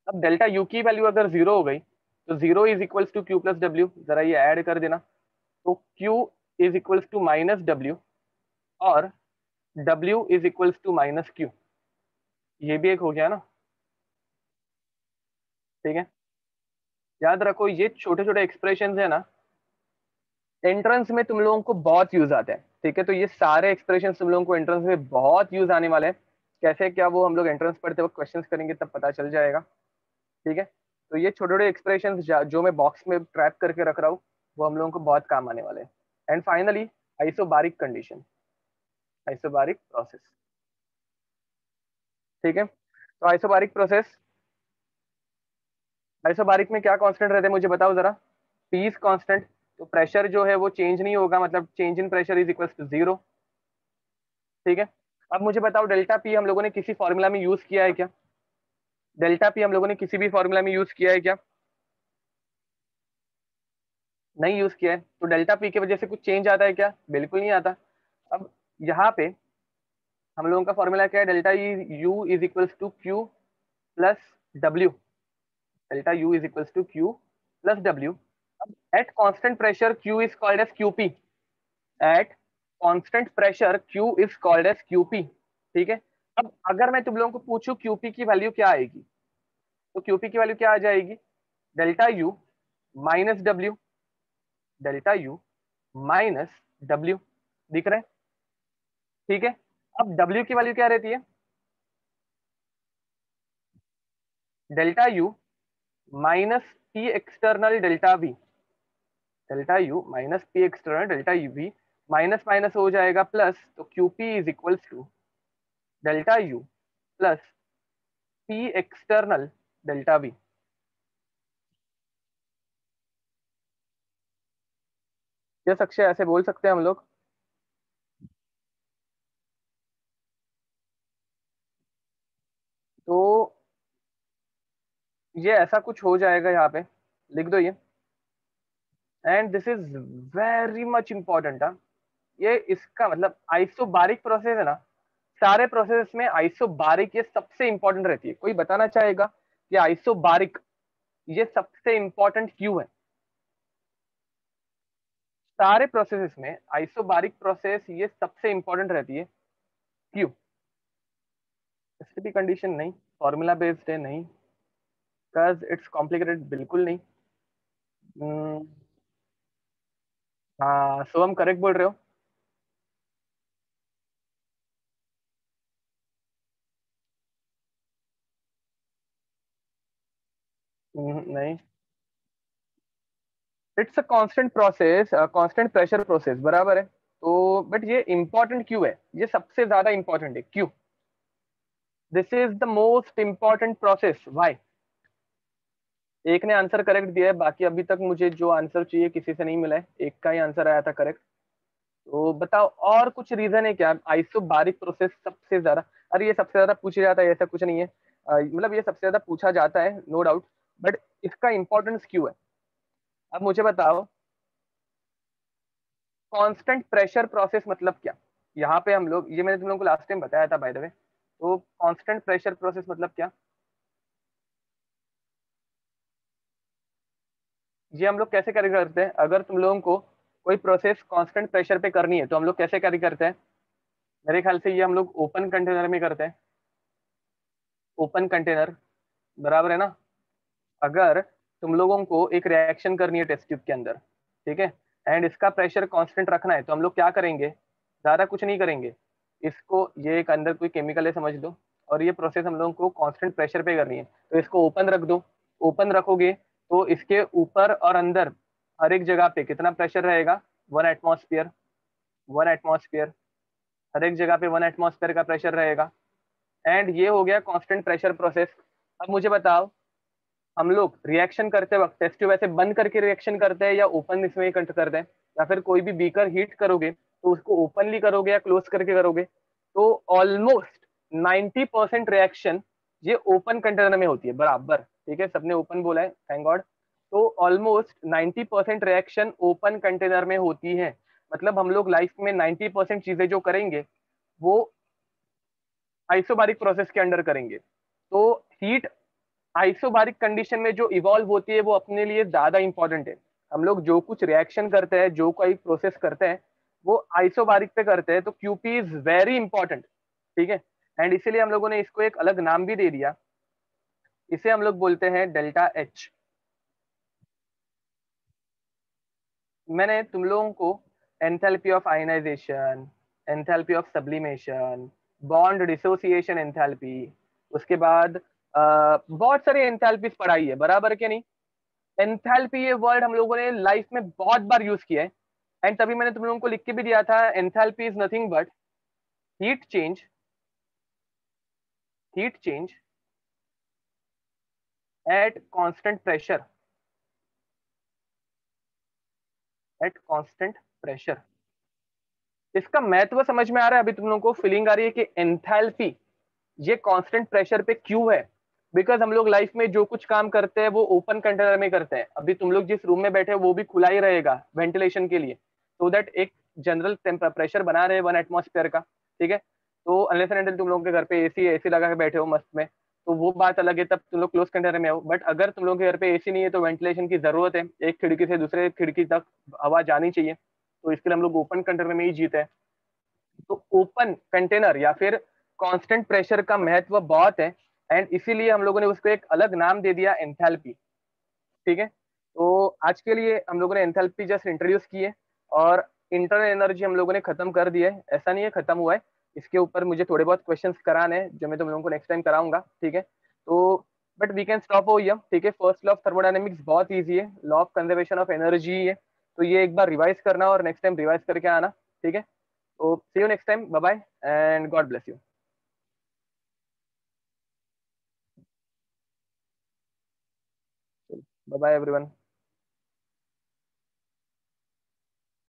अब डेल्टा यू की वैल्यू अगर 0 हो गई तो 0 is equals to Q plus W, जरा ये ऐड कर देना। तो Q is equals to minus W, और W is equals to minus Q. ये भी एक हो गया ना, ठीक है। याद रखो ये छोटे छोटे एक्सप्रेशन है ना, एंट्रेंस में तुम लोगों को बहुत यूज आते हैं, ठीक है। तो ये सारे एक्सप्रेशन तुम लोगों को एंट्रेंस में बहुत यूज आने वाले हैं। कैसे क्या, वो हम लोग एंट्रेंस पढ़ते वक्त क्वेश्चंस करेंगे तब पता चल जाएगा, ठीक है। तो ये छोटे छोटे एक्सप्रेशन जो मैं बॉक्स में ट्रैप करके रख रहा हूँ, वो हम लोगों को बहुत काम आने वाले हैं। And finally isobaric condition, isobaric process, ठीक है। तो आइसोबारिक प्रोसेस, आइसोबारिक में क्या कांस्टेंट रहते हैं मुझे बताओ जरा? P is constant. तो प्रेशर जो है वो चेंज नहीं होगा, मतलब change in pressure is equal to 0, ठीक है। अब मुझे बताओ डेल्टा पी हम लोगों ने किसी फॉर्मूला में यूज किया है क्या? डेल्टा पी हम लोगों ने किसी भी फॉर्मूला में यूज किया है क्या? नहीं यूज किया है। तो डेल्टा पी की वजह से कुछ चेंज आता है क्या? बिल्कुल नहीं आता। अब यहाँ पे हम लोगों का फॉर्मूला क्या है? Delta U is equals to Q plus W. Delta U is equals to Q plus W. अब at constant pressure Q is called as QP. At constant pressure Q is called as QP, ठीक है। अब अगर मैं तुम लोगों को पूछूं क्यूपी की वैल्यू क्या आएगी, तो क्यूपी की वैल्यू क्या आ जाएगी? Delta U minus W, delta U minus W, दिख रहा है, ठीक है। अब डब्ल्यू की वैल्यू क्या रहती है? Delta U minus P external delta V. Delta U minus P external delta U V, minus minus हो जाएगा प्लस, तो Q P is equals to delta U plus P external delta V. Yes Akshay, ऐसे बोल सकते हैं हम लोग। तो ये ऐसा कुछ हो जाएगा, यहाँ पे लिख दो ये। And this is very much important. ये इसका मतलब आइसोबारिक प्रोसेस है ना, सारे प्रोसेस में आइसोबारिक ये सबसे इंपॉर्टेंट रहती है। कोई बताना चाहेगा कि आइसोबारिक ये सबसे इंपॉर्टेंट क्यों है? सारे प्रोसेसेस में आइसोबारिक प्रोसेस ये सबसे इंपॉर्टेंट रहती है, क्यों? स्टेडी कंडीशन नहीं, फॉर्मूला बेस्ड है नहीं, बिकॉज इट्स कॉम्प्लिकेटेड बिल्कुल नहीं। हम्म, हाँ, सो हम करेक्ट बोल रहे हो। नहीं, it's a constant process, constant pressure process, बराबर है। तो बट ये इंपॉर्टेंट क्यों है? ये सबसे ज्यादा इंपॉर्टेंट है, क्यों? This is the most important process, why? एक ने आंसर करेक्ट दिया है, बाकी अभी तक मुझे जो आंसर चाहिए किसी से नहीं मिला है, एक का ही आंसर आया था करेक्ट। तो बताओ और कुछ रीजन है क्या आइसोबारिक प्रोसेस सबसे ज्यादा? अरे ये सबसे ज्यादा पूछा जाता है, ऐसा कुछ नहीं है। मतलब ये सबसे ज्यादा पूछा जाता है, नो डाउट, बट इसका इंपॉर्टेंस क्यों है? अब मुझे बताओ, कांस्टेंट प्रेशर प्रोसेस मतलब क्या? यहाँ पे हम लोग, ये मैंने तुम लोगों को लास्ट टाइम बताया था बाय द वे, तो कांस्टेंट प्रेशर प्रोसेस मतलब क्या? ये हम लोग कैसे कैरी करते हैं? अगर तुम लोगों को कोई प्रोसेस कांस्टेंट प्रेशर पे करनी है तो हम लोग कैसे कैरी करते हैं? मेरे ख्याल से ये हम लोग ओपन कंटेनर में करते हैं। ओपन कंटेनर, बराबर है ना? अगर तुम लोगों को एक रिएक्शन करनी है टेस्ट ट्यूब के अंदर, ठीक है, एंड इसका प्रेशर कांस्टेंट रखना है, तो हम लोग क्या करेंगे? ज्यादा कुछ नहीं करेंगे, इसको, ये एक अंदर कोई केमिकल है समझ लो, और ये प्रोसेस हम लोगों को कांस्टेंट प्रेशर पे करनी है, तो इसको ओपन रख दो। ओपन रखोगे तो इसके ऊपर और अंदर हर एक जगह पे कितना प्रेशर रहेगा? 1 एटमॉस्फेयर। 1 एटमॉस्फेयर, हर एक जगह पे 1 एटमॉस्फेयर का प्रेशर रहेगा। एंड ये हो गया कांस्टेंट प्रेशर प्रोसेस। अब मुझे बताओ, हम लोग रिएक्शन करते वक्त टेस्ट ट्यूब ऐसे बंद करके रिएक्शन करते हैं या ओपन इसमें ही करते हैं? या फिर कोई भी बीकर हीट करोगे तो उसको ओपनली करोगे या क्लोज करके करोगे? तो ऑलमोस्ट 90% रिएक्शन ये ओपन कंटेनर में होती है, बराबर, ठीक है, सबने ओपन बोला है, थैंक गॉड। तो ऑलमोस्ट 90% रिएक्शन ओपन कंटेनर में होती है। मतलब हम लोग लाइफ में 90% चीजें जो करेंगे वो आइसोबारिक प्रोसेस के अंडर करेंगे। तो हीट आइसोबारिक कंडीशन में जो इवॉल्व होती है वो अपने लिए ज्यादा इंपॉर्टेंट है। हम लोग जो कुछ रिएक्शन करते हैं, जो कोई प्रोसेस करते हैं, वो आइसोबारिक पे करते हैं, तो क्यूपी इज वेरी इंपॉर्टेंट, ठीक है। एंड इसीलिए हम लोगों ने इसको एक अलग नाम भी दे दिया, इसे हम लोग बोलते हैं डेल्टा एच। मैंने तुम लोगों को enthalpy of ionization, enthalpy of sublimation, bond dissociation enthalpy, उसके बाद बहुत सारी एंथैल्पीज पढ़ाई है, बराबर क्या नहीं? एंथैल्पी ये वर्ड हम लोगों ने लाइफ में बहुत बार यूज किया है। एंड तभी मैंने तुम लोगों को लिख के भी दिया था, enthalpy is nothing but heat change, heat change at constant pressure, eight constant pressure. इसका महत्व समझ में आ रहा है? अभी तुम लोगों को फीलिंग आ रही है कि एंथैल्पी ये कांस्टेंट प्रेशर पे क्यों है? बिकॉज हम लोग लाइफ में जो कुछ काम करते हैं वो ओपन कंटेनर में करते हैं। अभी तुम लोग जिस रूम में बैठे हो वो भी खुला ही रहेगा वेंटिलेशन के लिए, so दैट एक जनरल प्रेशर बना रहे 1 एटमॉस्फेयर का, ठीक है। तो अनलेस एंड अनटिल तुम लोगों के घर पे एसी लगा के बैठे हो मस्त में, तो वो बात अलग है, तब तुम लोग क्लोज कंटेनर में हो। बट अगर तुम लोगों के घर पे एसी नहीं है तो वेंटिलेशन की जरूरत है, एक खिड़की से दूसरे खिड़की तक हवा जानी चाहिए, तो इसके लिए हम लोग ओपन कंटेनर में ही जीते हैं। तो ओपन कंटेनर या फिर कांस्टेंट प्रेशर का महत्व बहुत है, एंड इसीलिए हम लोगों ने उसको एक अलग नाम दे दिया, एंथैल्पी, ठीक है। तो आज के लिए हम लोगों ने एंथैल्पी जस्ट इंट्रोड्यूस की है, और इंटरनल एनर्जी हम लोगों ने खत्म कर दिया है, ऐसा नहीं है खत्म हुआ है। इसके ऊपर मुझे थोड़े बहुत क्वेश्चंस कराने हैं जो मैं तुम लोगों को नेक्स्ट टाइम कराऊंगा, ठीक है। तो but we can stop over here, ठीक है। फर्स्ट लॉ ऑफ थर्मोडायनेमिक्स बहुत ईजी है, law of conservation of energy है, तो ये एक बार रिवाइज करना और नेक्स्ट टाइम रिवाइज करके आना, ठीक है। तो see you next time, bye bye and God bless you. Bye bye everyone.